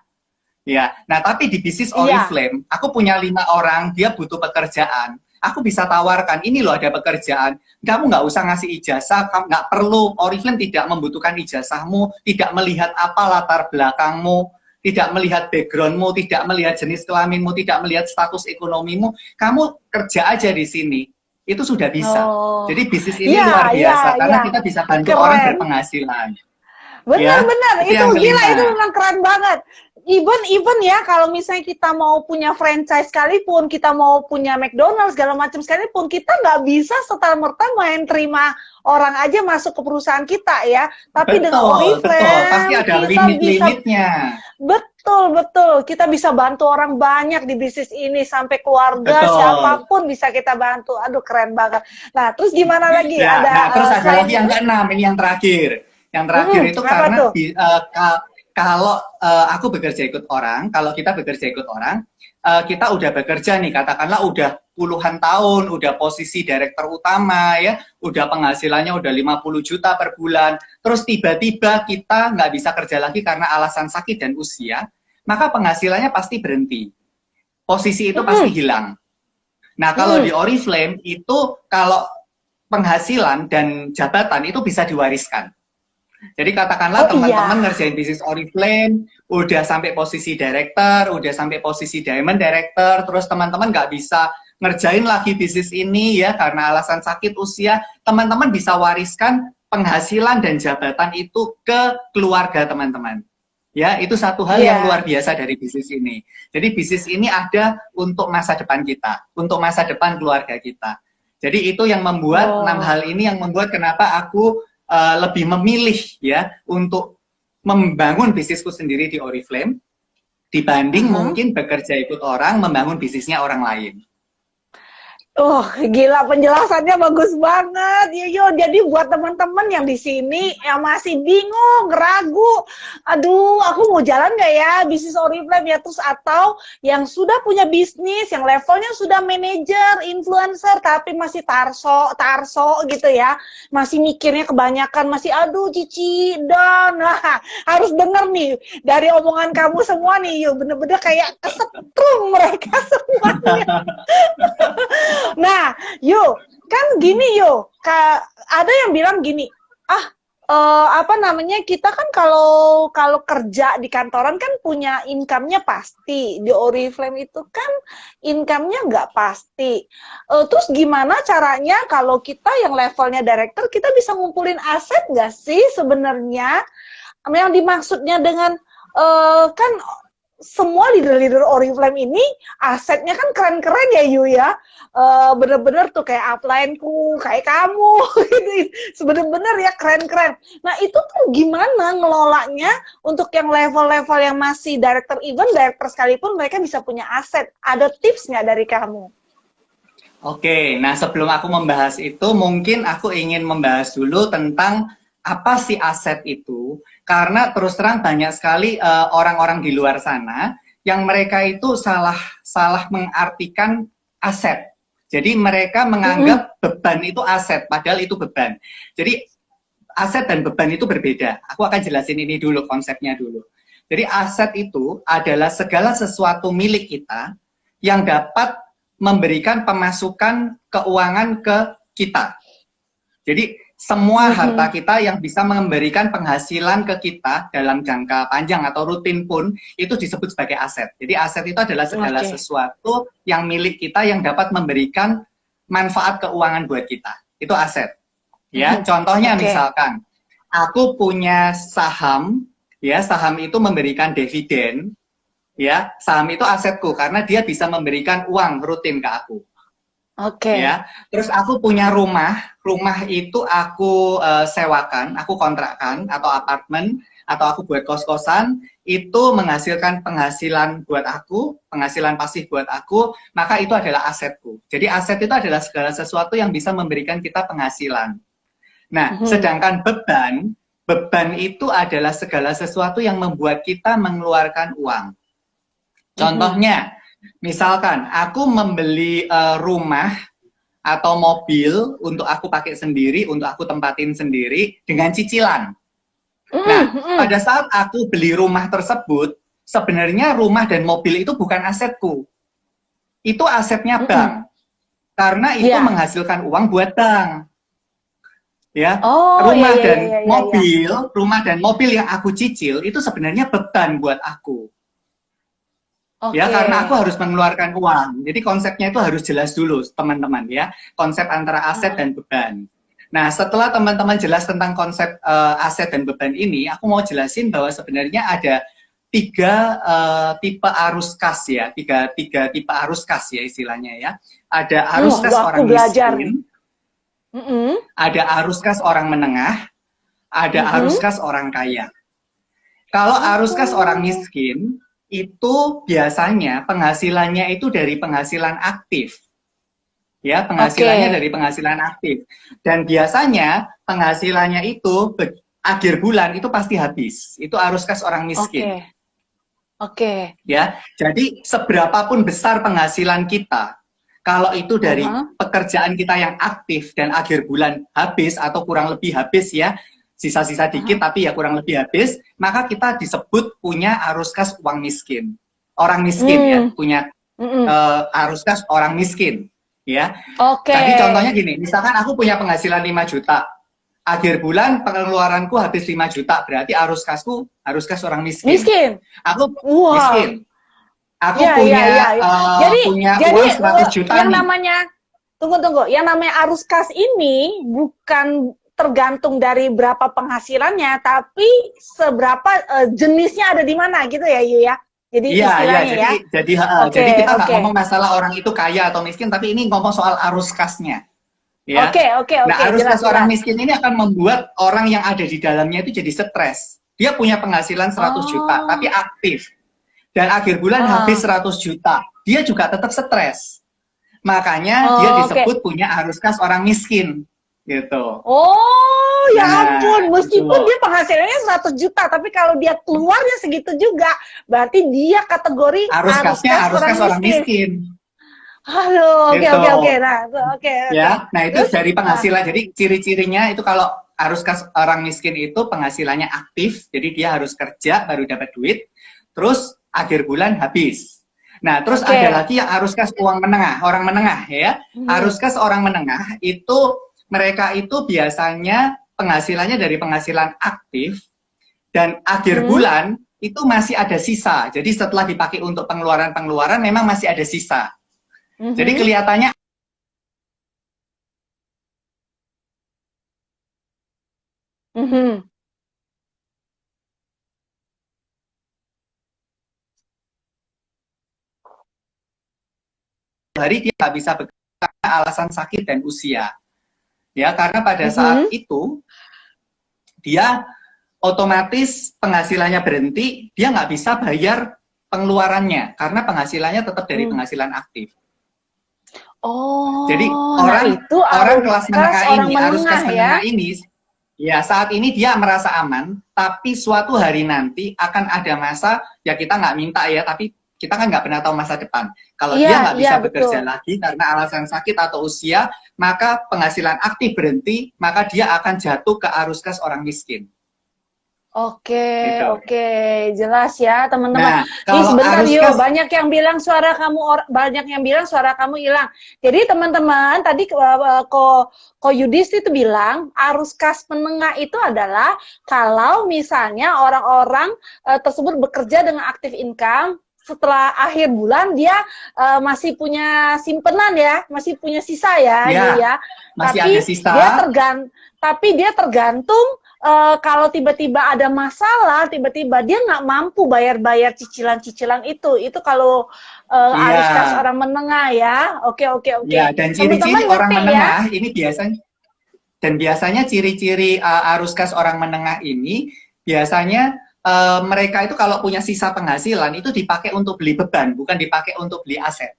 Ya, nah tapi di bisnis Iya. Oriflame, aku punya 5 orang, dia butuh pekerjaan. Aku bisa tawarkan, ini loh ada pekerjaan. Kamu nggak usah ngasih ijazah, kamu nggak perlu. Oriflame tidak membutuhkan ijazahmu, tidak melihat apa latar belakangmu, tidak melihat backgroundmu, tidak melihat jenis kelaminmu, tidak melihat status ekonomimu. Kamu kerja aja di sini, itu sudah bisa. Oh. Jadi bisnis ini Iya, luar iya, biasa iya. karena kita bisa bantu orang Keren. berpenghasilan. Ya, Benar-benar itu itu yang gila, itu kelima. memang keren banget. Even ya kalau misalnya kita mau punya franchise sekalipun, kita mau punya McDonald's segala macam sekalipun, kita nggak bisa serta merta main terima orang aja masuk ke perusahaan kita ya. Tapi dengan Betul, betul. Pasti Oriflame ada kita bisa limit-limitnya. betul betul kita bisa bantu orang banyak di bisnis ini sampai keluarga Betul. siapapun bisa kita bantu. Aduh keren banget. Nah terus gimana lagi? Ya, Ada nah terus ada selain lagi yang itu? keenam, ini yang terakhir. Yang terakhir itu Apa karena tuh? kalau aku bekerja ikut orang, kalau kita bekerja ikut orang, kita udah bekerja nih, katakanlah udah puluhan tahun, udah posisi direktur utama ya, udah penghasilannya udah 50 juta per bulan, terus tiba-tiba kita nggak bisa kerja lagi karena alasan sakit dan usia, maka penghasilannya pasti berhenti. Posisi itu pasti Mm-mm. hilang. Nah, kalau di Mm-mm. Oriflame itu kalau penghasilan dan jabatan itu bisa diwariskan. Jadi katakanlah Oh iya. teman-teman ngerjain bisnis Oriflame, udah sampai posisi director, udah sampai posisi diamond director, terus teman-teman nggak bisa ngerjain lagi bisnis ini ya karena alasan sakit usia, teman-teman bisa wariskan penghasilan dan jabatan itu ke keluarga teman-teman. Ya, itu satu hal yang Iya. luar biasa dari bisnis ini. Jadi bisnis ini ada untuk masa depan kita, untuk masa depan keluarga kita. Jadi itu yang membuat 6 hal Oh. ini yang membuat kenapa aku lebih memilih ya untuk membangun bisnisku sendiri di Oriflame dibanding Mhm. mungkin bekerja ikut orang membangun bisnisnya orang lain. Gila penjelasannya bagus banget. Yo, jadi buat teman-teman yang di sini yang masih bingung, ragu, aduh, aku mau jalan nggak ya bisnis Oriflame ya terus atau yang sudah punya bisnis, yang levelnya sudah manajer, influencer, tapi masih tarso gitu ya, masih mikirnya kebanyakan, masih aduh cici dan, nah harus denger nih dari omongan kamu semua nih, yo bener-bener kayak kesetrum mereka semuanya. Nah, yuk, kan gini yuk, ada yang bilang gini, ah, apa namanya, kita kan kalau kalau kerja di kantoran kan punya income-nya pasti, di Oriflame itu kan income-nya nggak pasti. Terus gimana caranya kalau kita yang levelnya director, kita bisa ngumpulin aset nggak sih sebenarnya? Yang dimaksudnya dengan kan semua leader-leader Oriflame ini asetnya kan keren-keren ya Yu ya, bener-bener tuh kayak upline-ku, kayak kamu gitu, sebener-bener ya keren-keren. Nah itu tuh gimana ngelolanya untuk yang level-level yang masih director event, director sekalipun mereka bisa punya aset, ada tips nggak dari kamu? Oke, nah sebelum aku membahas itu, mungkin aku ingin membahas dulu tentang apa sih aset itu, karena terus terang banyak sekali orang-orang di luar sana yang mereka itu salah mengartikan aset. Jadi mereka menganggap beban itu aset, padahal itu beban. Jadi aset dan beban itu berbeda. Aku akan jelasin ini dulu, konsepnya dulu. Jadi aset itu adalah segala sesuatu milik kita yang dapat memberikan pemasukan keuangan ke kita. Jadi semua harta kita yang bisa memberikan penghasilan ke kita dalam jangka panjang atau rutin pun itu disebut sebagai aset. Jadi aset itu adalah segala sesuatu yang milik kita yang dapat memberikan manfaat keuangan buat kita. Itu aset. Ya, contohnya misalkan aku punya saham, ya saham itu memberikan dividen, ya saham itu asetku karena dia bisa memberikan uang rutin ke aku. Ya, terus aku punya rumah itu aku sewakan, aku kontrakkan atau apartemen atau aku buat kos-kosan, itu menghasilkan penghasilan buat aku, penghasilan pasif buat aku, maka itu adalah asetku. Jadi aset itu adalah segala sesuatu yang bisa memberikan kita penghasilan. Nah, sedangkan beban itu adalah segala sesuatu yang membuat kita mengeluarkan uang. Contohnya, misalkan aku membeli rumah atau mobil untuk aku pakai sendiri, untuk aku tempatin sendiri dengan cicilan. Nah, pada saat aku beli rumah tersebut, sebenarnya rumah dan mobil itu bukan asetku. Itu asetnya bank. Karena itu menghasilkan uang buat bank. Ya, rumah dan mobil yang aku cicil itu sebenarnya beban buat aku. Ya, karena aku harus mengeluarkan uang. Jadi konsepnya itu harus jelas dulu, teman-teman ya. Konsep antara aset dan beban. Nah, setelah teman-teman jelas tentang konsep aset dan beban ini, aku mau jelasin bahwa sebenarnya ada tiga tipe arus kas ya, tiga tipe arus kas ya istilahnya ya. Ada arus kas orang miskin. Ada arus kas orang menengah, ada arus kas orang kaya. Kalau arus kas orang miskin, itu biasanya penghasilannya itu dari penghasilan aktif. Ya, penghasilannya dari penghasilan aktif. Dan biasanya penghasilannya itu akhir bulan itu pasti habis. Itu arus kas orang miskin. Ya, jadi seberapapun besar penghasilan kita, kalau itu dari pekerjaan kita yang aktif dan akhir bulan habis atau kurang lebih habis ya, sisa-sisa dikit tapi ya kurang lebih habis, maka kita disebut punya arus kas uang miskin. Orang miskin ya, punya arus kas orang miskin. Ya. Tadi contohnya gini, misalkan aku punya penghasilan 5 juta, akhir bulan pengeluaranku habis 5 juta, berarti arus kasku arus kas orang miskin. Aku miskin. Aku punya uang 100 juta yang nih. namanya, tunggu, yang namanya arus kas ini bukan tergantung dari berapa penghasilannya, tapi seberapa jenisnya ada di mana gitu ya, Yu ya. Jadi istilahnya jadi kita nggak ngomong masalah orang itu kaya atau miskin, tapi ini ngomong soal arus kasnya. Ya. Nah, arus kas orang miskin ini akan membuat orang yang ada di dalamnya itu jadi stres. Dia punya penghasilan 100 juta, tapi aktif. Dan akhir bulan habis 100 juta. Dia juga tetap stres. Makanya dia disebut punya arus kas orang miskin. Gitu. Ya ampun, meskipun dia penghasilannya 100 juta, tapi kalau dia keluarnya segitu juga, berarti dia kategori arus kas orang miskin. Aduh, oke. Nah, itu dari penghasilan. Jadi ciri-cirinya itu kalau arus kas orang miskin itu penghasilannya aktif, jadi dia harus kerja baru dapat duit, terus akhir bulan habis. Nah, terus ada lagi yang arus kas uang menengah, orang menengah ya. Arus kas orang menengah itu mereka itu biasanya penghasilannya dari penghasilan aktif dan akhir bulan itu masih ada sisa. Jadi setelah dipakai untuk pengeluaran-pengeluaran memang masih ada sisa. Jadi kelihatannya hari dia nggak bisa bekerja karena alasan sakit dan usia. Ya, karena pada saat itu dia otomatis penghasilannya berhenti, dia nggak bisa bayar pengeluarannya karena penghasilannya tetap dari penghasilan aktif. Jadi orang kelas menengah ini, arus kelas menengah ini, ya saat ini dia merasa aman, tapi suatu hari nanti akan ada masa, ya kita nggak minta ya, tapi Kita kan nggak pernah tahu masa depan. Kalau dia Iya, nggak iya bisa betul. bekerja lagi karena alasan sakit atau usia, maka penghasilan aktif berhenti, maka dia akan jatuh ke arus kas orang miskin. Oke, Gitu. oke, jelas ya teman-teman. Nah, Nih kalau sebentar arus yuk, kas, banyak yang bilang suara kamu banyak yang bilang suara kamu hilang. Jadi teman-teman tadi Ko Yudis itu bilang arus kas menengah itu adalah kalau misalnya orang-orang tersebut bekerja dengan aktif income setelah akhir bulan dia masih punya simpenan ya, masih punya sisa ya, Yu ya ya. masih ada sisa. Tapi dia tergantung kalau tiba-tiba ada masalah, tiba-tiba dia nggak mampu bayar-bayar cicilan-cicilan itu. Itu kalau Iya, arus kas orang menengah ya. Oke, oke, oke. ya. Dan Teman-teman ciri-ciri orang ngerti ya? menengah ini biasanya ciri-ciri arus kas orang menengah ini biasanya mereka itu kalau punya sisa penghasilan itu dipakai untuk beli beban, bukan dipakai untuk beli aset.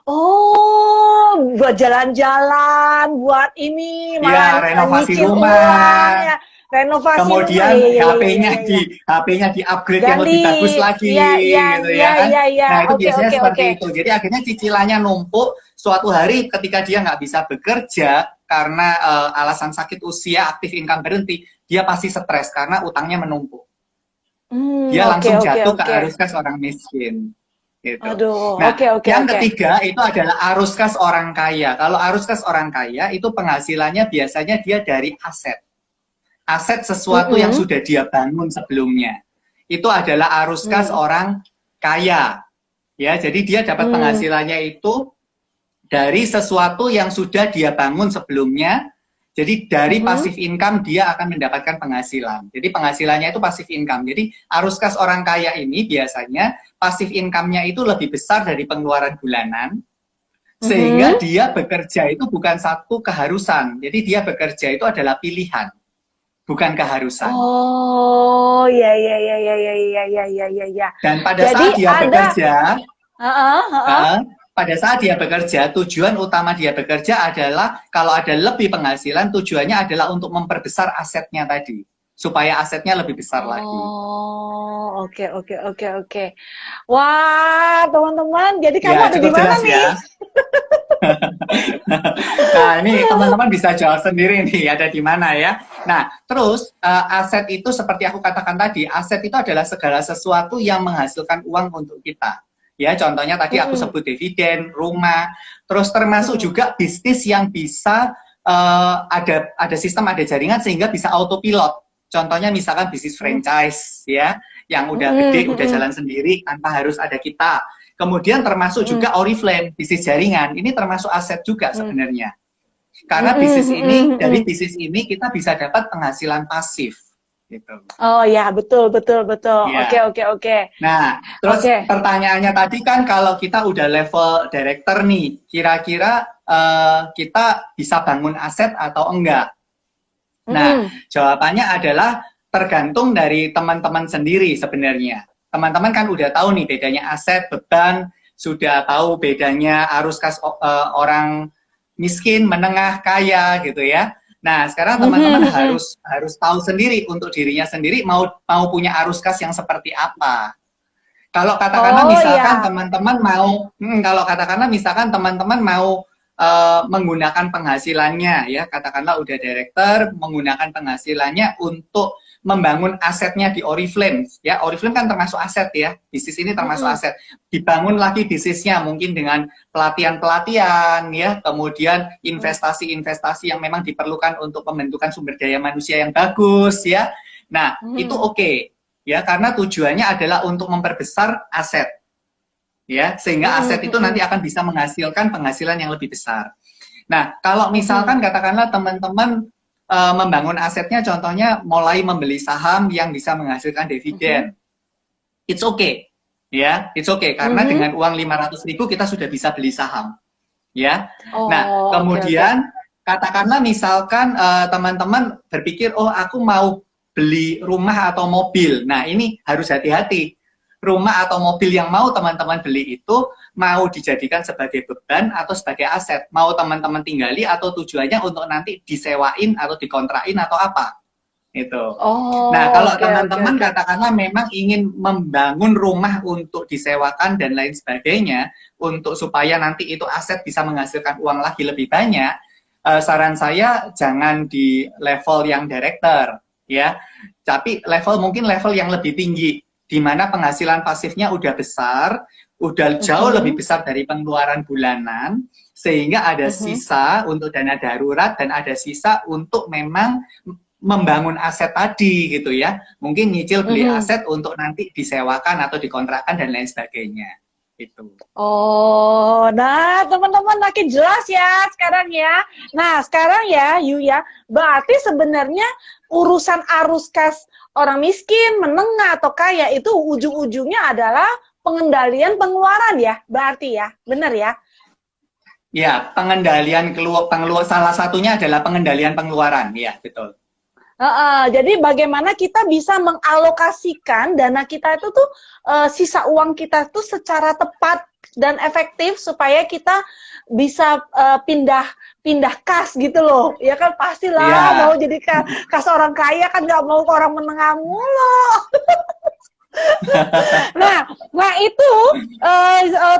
Oh, buat jalan-jalan, buat ini Ya, malah renovasi nyicil uang rumah. ya, renovasi rumah Kemudian ya, ya, ya, ya, HP-nya ya, ya. di-upgrade yang lebih Ganti, bagus lagi ya, ya, gitu ya, ya kan. ya, ya. Nah, itu Oke, biasanya oke, seperti oke. itu. Jadi akhirnya cicilannya numpuk, suatu hari ketika dia nggak bisa bekerja karena alasan sakit usia, aktif income berhenti, dia pasti stres karena utangnya menumpuk. Dia Oke, langsung oke, jatuh ke oke. arus kas orang miskin. Gitu. Aduh, Nah, oke, oke, yang oke. ketiga itu adalah arus kas orang kaya. Kalau arus kas orang kaya itu penghasilannya biasanya dia dari aset. Aset sesuatu yang Mm-mm. sudah dia bangun sebelumnya. Itu adalah arus kas Mm. orang kaya. Ya, jadi dia dapat Mm. penghasilannya itu dari sesuatu yang sudah dia bangun sebelumnya. Jadi dari Mm-mm. pasif income dia akan mendapatkan penghasilan. Jadi penghasilannya itu pasif income. Jadi arus kas orang kaya ini biasanya pasif income-nya itu lebih besar dari pengeluaran bulanan. Sehingga Mm-mm. dia bekerja itu bukan satu keharusan. Jadi dia bekerja itu adalah pilihan, bukan keharusan. Oh, ya, ya, ya, ya, ya, ya, ya, ya, ya, ya. Dan Jadi ada, uh-uh, uh-uh. eh, pada saat dia bekerja, tujuan utama dia bekerja adalah kalau ada lebih penghasilan, tujuannya adalah untuk memperbesar asetnya tadi, supaya asetnya lebih besar lagi. Oh, oke, oke, oke, oke. Wah, teman-teman, jadi kamu Ya, ada di cukup mana jelas nih? ya. Nah, ini teman-teman bisa jawab sendiri nih, ada di mana ya. Nah, terus aset itu seperti aku katakan tadi, aset itu adalah segala sesuatu yang menghasilkan uang untuk kita. Ya, contohnya tadi aku Mm-mm. sebut dividen, rumah, terus termasuk Mm-mm. juga bisnis yang bisa ada sistem, ada jaringan sehingga bisa autopilot. Contohnya misalkan bisnis franchise ya, yang udah gede, udah Mm-mm. jalan sendiri tanpa harus ada kita. Kemudian termasuk Mm-mm. juga Oriflame, bisnis jaringan. Ini termasuk aset juga Mm-mm. sebenarnya. Karena Mm-mm. dari Mm-mm. bisnis ini kita bisa dapat penghasilan pasif. Gitu. Oh ya, betul, betul, betul. Oke, Ya. oke, oke. Nah, terus Oke. pertanyaannya tadi kan kalau kita udah level director nih, kira-kira kita bisa bangun aset atau enggak? Nah, Mm-mm. jawabannya adalah tergantung dari teman-teman sendiri sebenarnya. Teman-teman kan udah tahu nih bedanya aset, beban, sudah tahu bedanya arus kas orang miskin, menengah, kaya gitu ya. Nah, sekarang teman-teman Mm-mm. Mm-mm. harus tahu sendiri untuk dirinya sendiri mau punya arus kas yang seperti apa. Kalau katakanlah Oh misalkan ya. teman-teman mau, kalau katakanlah misalkan teman-teman mau menggunakan penghasilannya ya, katakanlah udah director menggunakan penghasilannya untuk membangun asetnya di Oriflame ya. Oriflame kan termasuk aset ya, bisnis ini termasuk Mm-mm. aset. Dibangun lagi bisnisnya mungkin dengan pelatihan-pelatihan ya, kemudian investasi-investasi yang memang diperlukan untuk pembentukan sumber daya manusia yang bagus ya. Nah, itu Mm-mm. oke. Ya, karena tujuannya adalah untuk memperbesar aset. Ya, sehingga Mm-mm. aset itu nanti Mm-mm. akan bisa menghasilkan penghasilan yang lebih besar. Nah, kalau Mm-mm. misalkan katakanlah teman-teman membangun asetnya contohnya mulai membeli saham yang bisa menghasilkan Mm-mm. dividen. It's okay. Ya, it's okay karena Mm-mm. dengan uang 500.000 kita sudah bisa beli saham. Ya. Nah, Oh, oke, oke. kemudian katakanlah misalkan teman-teman berpikir, oh aku mau beli rumah atau mobil. Nah, ini harus hati-hati. Rumah atau mobil yang mau teman-teman beli itu mau dijadikan sebagai beban atau sebagai aset. Mau teman-teman tinggali atau tujuannya untuk nanti disewain atau dikontrain atau apa. Itu. Oh, Nah, kalau oke, oke, teman-teman oke. katakanlah memang ingin membangun rumah untuk disewakan dan lain sebagainya, untuk supaya nanti itu aset bisa menghasilkan uang lagi lebih banyak, saran saya jangan di level yang director, ya. Tapi mungkin level yang lebih tinggi, di mana penghasilan pasifnya udah besar, udah jauh lebih Mhm, besar dari pengeluaran bulanan, sehingga ada mhm, sisa untuk dana darurat dan ada sisa untuk memang membangun aset tadi gitu ya. Mungkin nyicil beli mhm. aset untuk nanti disewakan atau dikontrakkan dan lain sebagainya. Itu. Oh, nah teman-teman makin jelas ya sekarang ya. Nah sekarang ya, Yu ya, berarti sebenarnya urusan arus kas orang miskin, menengah atau kaya itu ujung-ujungnya adalah pengendalian pengeluaran ya, berarti ya, benar ya? Ya, pengeluaran salah satunya adalah pengendalian pengeluaran, ya betul. Jadi bagaimana kita bisa mengalokasikan dana kita itu tuh sisa uang kita tuh secara tepat dan efektif supaya kita bisa pindah pindah kas gitu loh. Ya kan pastilah mau Iya, jadi kas orang kaya kan nggak mau orang menengah mulu. Nah, nah itu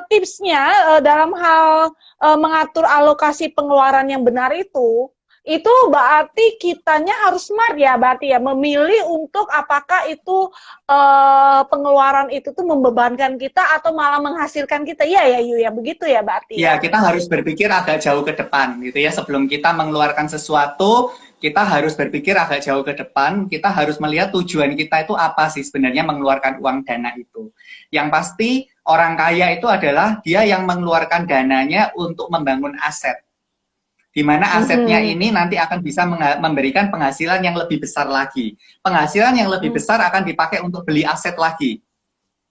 tipsnya dalam hal mengatur alokasi pengeluaran yang benar itu berarti kitanya harus smart ya, berarti ya memilih untuk apakah itu pengeluaran itu tuh membebankan kita atau malah menghasilkan kita. Iya ya, Yu ya, begitu ya berarti ya ya. kita harus berpikir agak jauh ke depan gitu ya. Sebelum kita mengeluarkan sesuatu, kita harus berpikir agak jauh ke depan. Kita harus melihat tujuan kita itu apa sih sebenarnya mengeluarkan uang dana itu. Yang pasti orang kaya itu adalah dia yang mengeluarkan dananya untuk membangun aset. Di mana asetnya Mhm. ini nanti akan bisa memberikan penghasilan yang lebih besar lagi. Penghasilan yang lebih besar akan dipakai untuk beli aset lagi.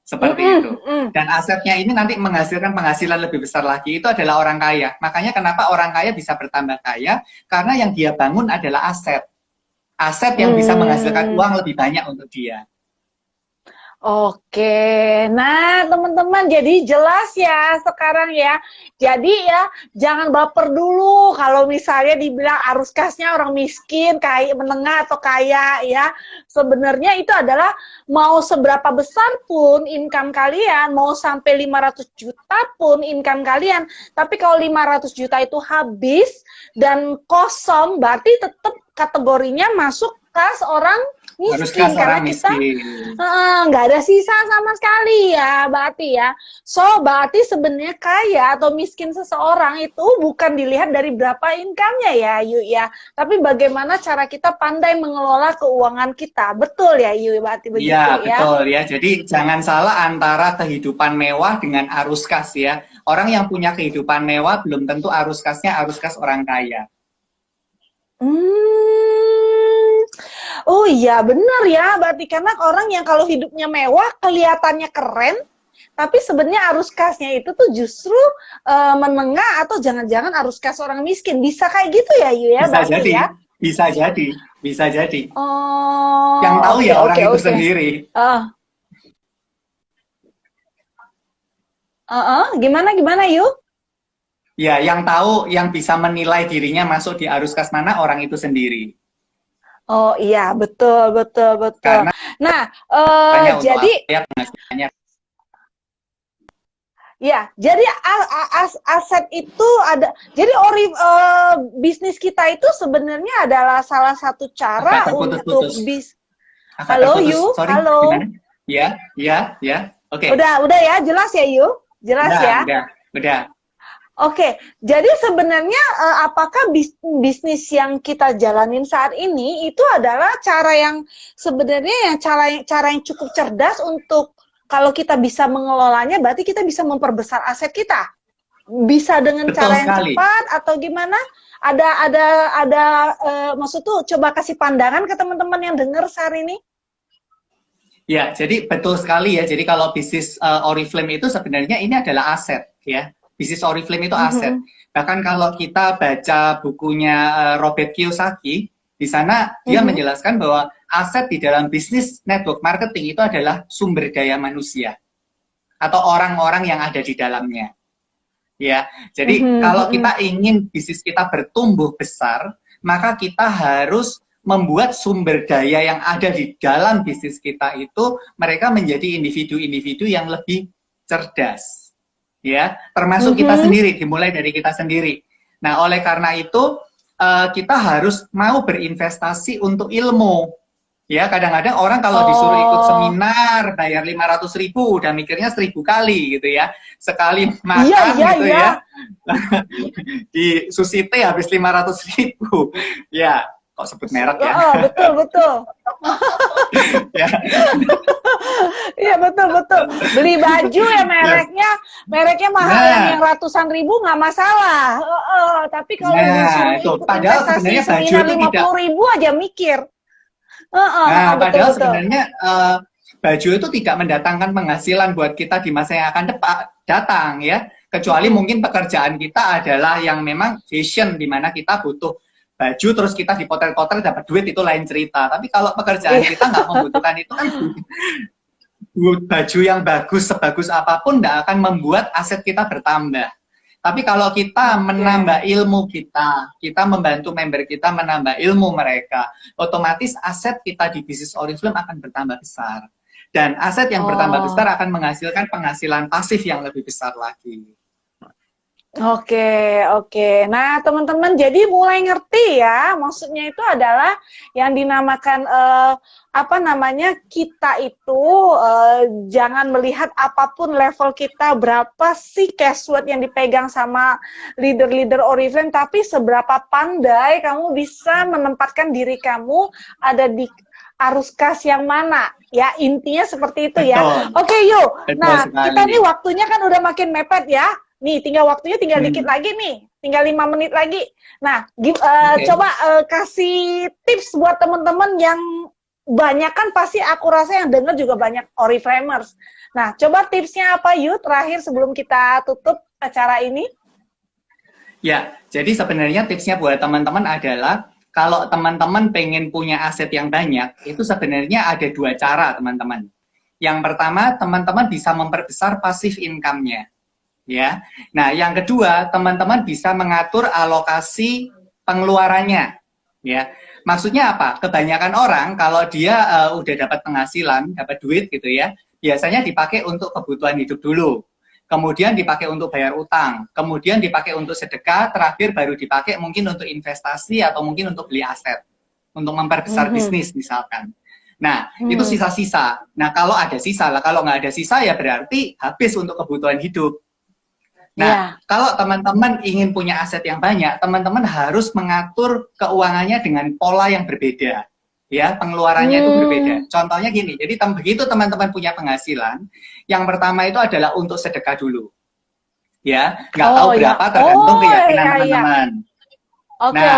Seperti Mhm. itu. Mhm. Dan asetnya ini nanti menghasilkan penghasilan lebih besar lagi. Itu adalah orang kaya. Makanya kenapa orang kaya bisa bertambah kaya? Karena yang dia bangun adalah aset. Aset yang bisa menghasilkan Hmm. uang lebih banyak untuk dia. Oke, nah teman-teman jadi jelas ya sekarang ya. Jadi ya jangan baper dulu kalau misalnya dibilang arus kasnya orang miskin, kaya, menengah atau kaya ya. Sebenarnya itu adalah mau seberapa besar pun income kalian, mau sampai 500 juta pun income kalian. Tapi kalau 500 juta itu habis dan kosong, berarti tetap kategorinya masuk kas orang Haruskah miskin karena seorang kita miskin? nggak ada sisa sama sekali ya, berarti ya. So, berarti sebenarnya kaya atau miskin seseorang itu bukan dilihat dari berapa income-nya ya, Yu ya. Tapi bagaimana cara kita pandai mengelola keuangan kita. Betul ya, Yu, berarti Iya, begitu ya. betul ya. Jadi jangan salah antara kehidupan mewah dengan arus kas ya. Orang yang punya kehidupan mewah belum tentu arus kasnya arus kas orang kaya. Hmm. Oh iya, benar ya. Berarti karena orang yang kalau hidupnya mewah kelihatannya keren, tapi sebenarnya arus kasnya itu tuh justru menengah atau jangan-jangan arus kas orang miskin. Bisa kayak gitu ya, Yu ya, Bisa berarti jadi, ya. bisa jadi, bisa jadi. Yang Oh, tahu oke, ya orang oke, itu oke. sendiri. Ah, gimana, gimana, Yu? Ya, yang tahu, yang bisa menilai dirinya masuk di arus kas mana orang itu sendiri. Oh iya, betul, betul, betul. Karena Nah, hanya untuk jadi apa ya penghasilannya. ya, jadi aset itu ada. Jadi bisnis kita itu sebenarnya adalah salah satu Agak cara untuk terputus-putus. Agak Halo, terputus. Yu, Sorry, gimana? halo. Ya, ya, ya. Oke. Udah ya, jelas ya, Yu, jelas Udah, ya. udah, udah. Oke, jadi sebenarnya apakah bisnis yang kita jalanin saat ini itu adalah cara yang sebenarnya cara yang cukup cerdas untuk kalau kita bisa mengelolanya, berarti kita bisa memperbesar aset kita. Bisa dengan Betul cara yang sekali. cepat atau gimana? Ada maksud tuh coba kasih pandangan ke teman-teman yang dengar saat ini. Ya, jadi betul sekali ya. Jadi kalau bisnis Oriflame itu sebenarnya ini adalah aset ya. Bisnis Oriflame itu aset. Mhm, Bahkan kalau kita baca bukunya Robert Kiyosaki, di sana dia mhm, menjelaskan bahwa aset di dalam bisnis network marketing itu adalah sumber daya manusia atau orang-orang yang ada di dalamnya. Ya, jadi mhm, kalau mhm, kita ingin bisnis kita bertumbuh besar, maka kita harus membuat sumber daya yang ada di dalam bisnis kita itu mereka menjadi individu-individu yang lebih cerdas, ya, termasuk kita sendiri, dimulai dari kita sendiri. Nah, oleh karena itu kita harus mau berinvestasi untuk ilmu. Ya, kadang-kadang orang kalau disuruh ikut seminar bayar 500.000 udah mikirnya 1.000 kali gitu ya. Sekali makan gitu ya. Di Susite habis 500.000. Ya, kok sebut merek ya? Betul. Ya. Iya betul. Beli baju ya mereknya mahal yang ratusan ribu nggak masalah. Tapi kalau disuruh ikut investasi seminar 50.000 aja mikir. Padahal sebenarnya baju itu tidak mendatangkan penghasilan buat kita di masa yang akan datang ya. Kecuali mungkin pekerjaan kita adalah yang memang fashion, di mana kita butuh baju terus kita dipotret-potret dapat duit, itu lain cerita. Tapi kalau pekerjaan kita nggak membutuhkan itu kan baju yang bagus sebagus apapun nggak akan membuat aset kita bertambah. Tapi kalau kita menambah ilmu kita membantu member kita menambah ilmu mereka, otomatis aset kita di bisnis Oriflame akan bertambah besar. Dan aset yang bertambah besar akan menghasilkan penghasilan pasif yang lebih besar lagi. Oke. Nah, teman-teman, jadi mulai ngerti ya, maksudnya itu adalah yang dinamakan kita itu jangan melihat apapun level kita, berapa sih cash word yang dipegang sama leader-leader Oriflame, tapi seberapa pandai kamu bisa menempatkan diri kamu ada di arus kas yang mana, ya intinya seperti itu ya. Oke, yuk. Nah, kita nih waktunya kan udah makin mepet ya. Nih, waktunya tinggal dikit lagi nih, tinggal 5 menit lagi. Nah, coba kasih tips buat teman-teman yang banyak kan pasti aku rasa yang dengar juga banyak Oriflamers. Nah, coba tipsnya apa Yud terakhir sebelum kita tutup acara ini? Ya, jadi sebenarnya tipsnya buat teman-teman adalah kalau teman-teman pengen punya aset yang banyak, itu sebenarnya ada 2 cara teman-teman. Yang pertama, teman-teman bisa memperbesar passive income-nya. Ya, nah yang kedua teman-teman bisa mengatur alokasi pengeluarannya, ya. Maksudnya apa? Kebanyakan orang kalau dia udah dapat penghasilan, dapat duit gitu ya, biasanya dipakai untuk kebutuhan hidup dulu, kemudian dipakai untuk bayar utang, kemudian dipakai untuk sedekah, terakhir baru dipakai mungkin untuk investasi atau mungkin untuk beli aset, untuk memperbesar bisnis misalkan. Nah, itu sisa-sisa. Nah, kalau ada sisa lah, kalau nggak ada sisa ya berarti habis untuk kebutuhan hidup. Nah, kalau teman-teman ingin punya aset yang banyak, teman-teman harus mengatur keuangannya dengan pola yang berbeda. Ya, pengeluarannya itu berbeda. Contohnya gini, jadi begitu teman-teman punya penghasilan, yang pertama itu adalah untuk sedekah dulu. Ya, nggak tahu berapa tergantung keyakinan teman-teman.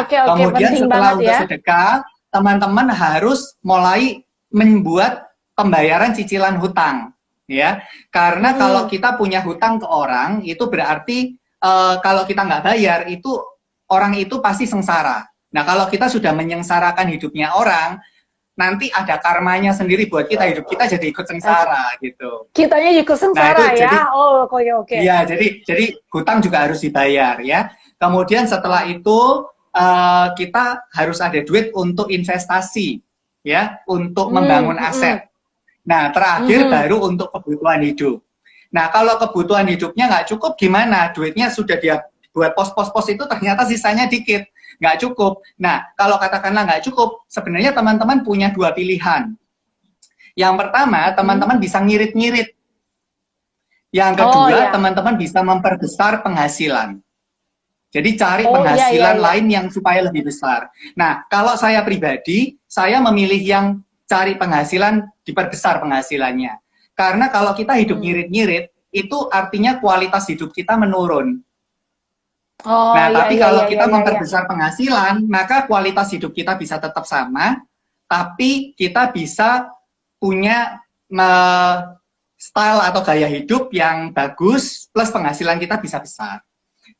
Kemudian setelah untuk sedekah, teman-teman harus mulai membuat pembayaran cicilan hutang. Ya, karena kalau kita punya hutang ke orang itu berarti kalau kita nggak bayar itu orang itu pasti sengsara. Nah, kalau kita sudah menyengsarakan hidupnya orang, nanti ada karmanya sendiri buat kita, hidup kita jadi ikut sengsara gitu. Kitanya ikut sengsara ya. Oke. Iya, jadi hutang juga harus dibayar ya. Kemudian setelah itu kita harus ada duit untuk investasi ya, untuk membangun aset. Nah, terakhir baru untuk kebutuhan hidup. Nah, kalau kebutuhan hidupnya nggak cukup, gimana? Duitnya sudah dia buat pos-pos itu ternyata sisanya dikit, nggak cukup. Nah, kalau katakanlah nggak cukup, sebenarnya teman-teman punya 2 pilihan. Yang pertama, teman-teman bisa ngirit-ngirit. Yang kedua, teman-teman bisa memperbesar penghasilan. Jadi cari penghasilan lain yang supaya lebih besar. Nah, kalau saya pribadi, saya memilih yang cari penghasilan, diperbesar penghasilannya. Karena kalau kita hidup ngirit-ngirit, itu artinya kualitas hidup kita menurun. Tapi kalau kita memperbesar penghasilan, maka kualitas hidup kita bisa tetap sama, tapi kita bisa punya style atau gaya hidup yang bagus, plus penghasilan kita bisa besar.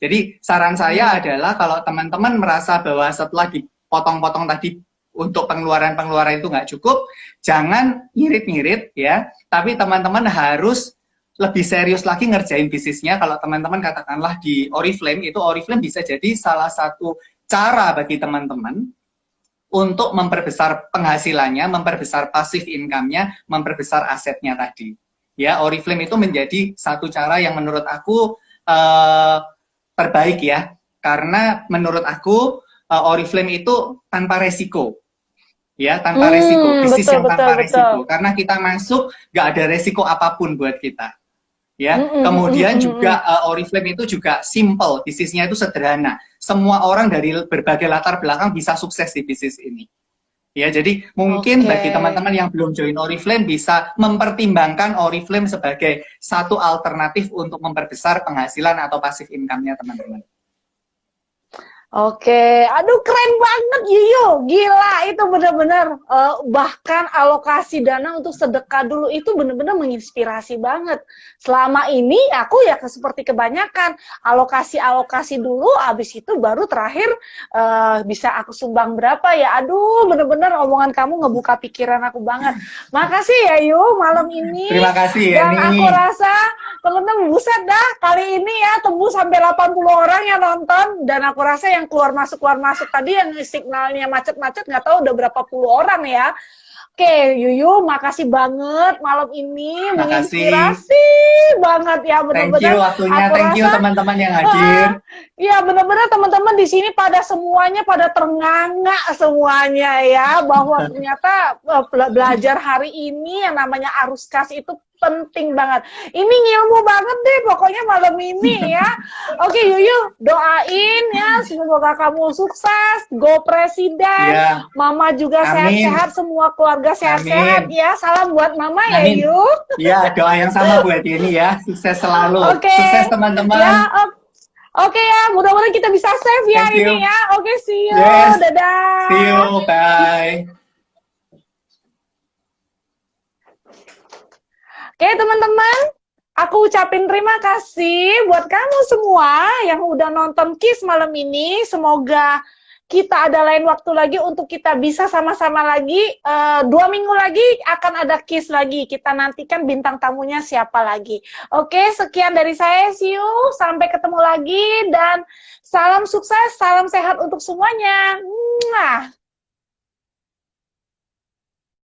Jadi saran saya adalah kalau teman-teman merasa bahwa setelah dipotong-potong tadi, untuk pengeluaran-pengeluaran itu nggak cukup, jangan ngirit-ngirit ya, tapi teman-teman harus lebih serius lagi ngerjain bisnisnya. Kalau teman-teman katakanlah di Oriflame, itu Oriflame bisa jadi salah satu cara bagi teman-teman untuk memperbesar penghasilannya, memperbesar passive income-nya, memperbesar asetnya tadi. Ya, Oriflame itu menjadi satu cara yang menurut aku terbaik ya, karena menurut aku Oriflame itu tanpa resiko. Ya, tanpa resiko, bisnis Betul, yang betul, tanpa betul. resiko, karena kita masuk nggak ada resiko apapun buat kita. Ya, Mm, mm, kemudian mm, mm, mm. juga Oriflame itu juga simple, bisnisnya itu sederhana. Semua orang dari berbagai latar belakang bisa sukses di bisnis ini. Ya, jadi mungkin Oke. bagi teman-teman yang belum join Oriflame bisa mempertimbangkan Oriflame sebagai satu alternatif untuk memperbesar penghasilan atau passive income-nya teman-teman. Oke, aduh keren banget Yuyu, gila itu bener-bener bahkan alokasi dana untuk sedekah dulu itu bener-bener menginspirasi banget. Selama ini aku ya seperti kebanyakan alokasi dulu, abis itu baru terakhir bisa aku sumbang berapa ya. Aduh bener-bener omongan kamu ngebuka pikiran aku banget. Makasih ya Yu malam ini. Terima kasih Dan Yeni. aku rasa temen-temen buset dah kali ini ya tembus sampai 80 orang yang nonton, dan aku rasa yang keluar masuk tadi yang signalnya macet-macet nggak tahu udah berapa puluh orang ya. Oke, Yuyu, makasih banget malam ini, menginspirasi banget ya, Thank benar-benar. you waktunya, thank you teman-teman yang hadir. Ya benar-benar teman-teman di sini pada semuanya pada ternganga semuanya ya, bahwa ternyata belajar hari ini yang namanya arus kas itu penting banget. Ini ngilmu banget deh pokoknya malam ini ya. Oke Yuyu, doain ya semoga kamu sukses, go presiden, ya. Mama juga sehat-sehat, semua keluarga sehat-sehat ya. Salam buat Mama. Amin. Ya Yu. Ya, doa yang sama buat ini ya. Sukses selalu. Oke. Sukses teman-teman. Ya, Oke ya, mudah-mudahan kita bisa save ya ini ya. Oke, see you. Yes. Dadah. See you, bye. Oke teman-teman, aku ucapin terima kasih buat kamu semua yang udah nonton KIS malam ini. Semoga kita ada lain waktu lagi untuk kita bisa sama-sama lagi. 2 minggu lagi akan ada KIS lagi. Kita nantikan bintang tamunya siapa lagi. Oke, sekian dari saya. See you. Sampai ketemu lagi. Dan salam sukses, salam sehat untuk semuanya. Mwah.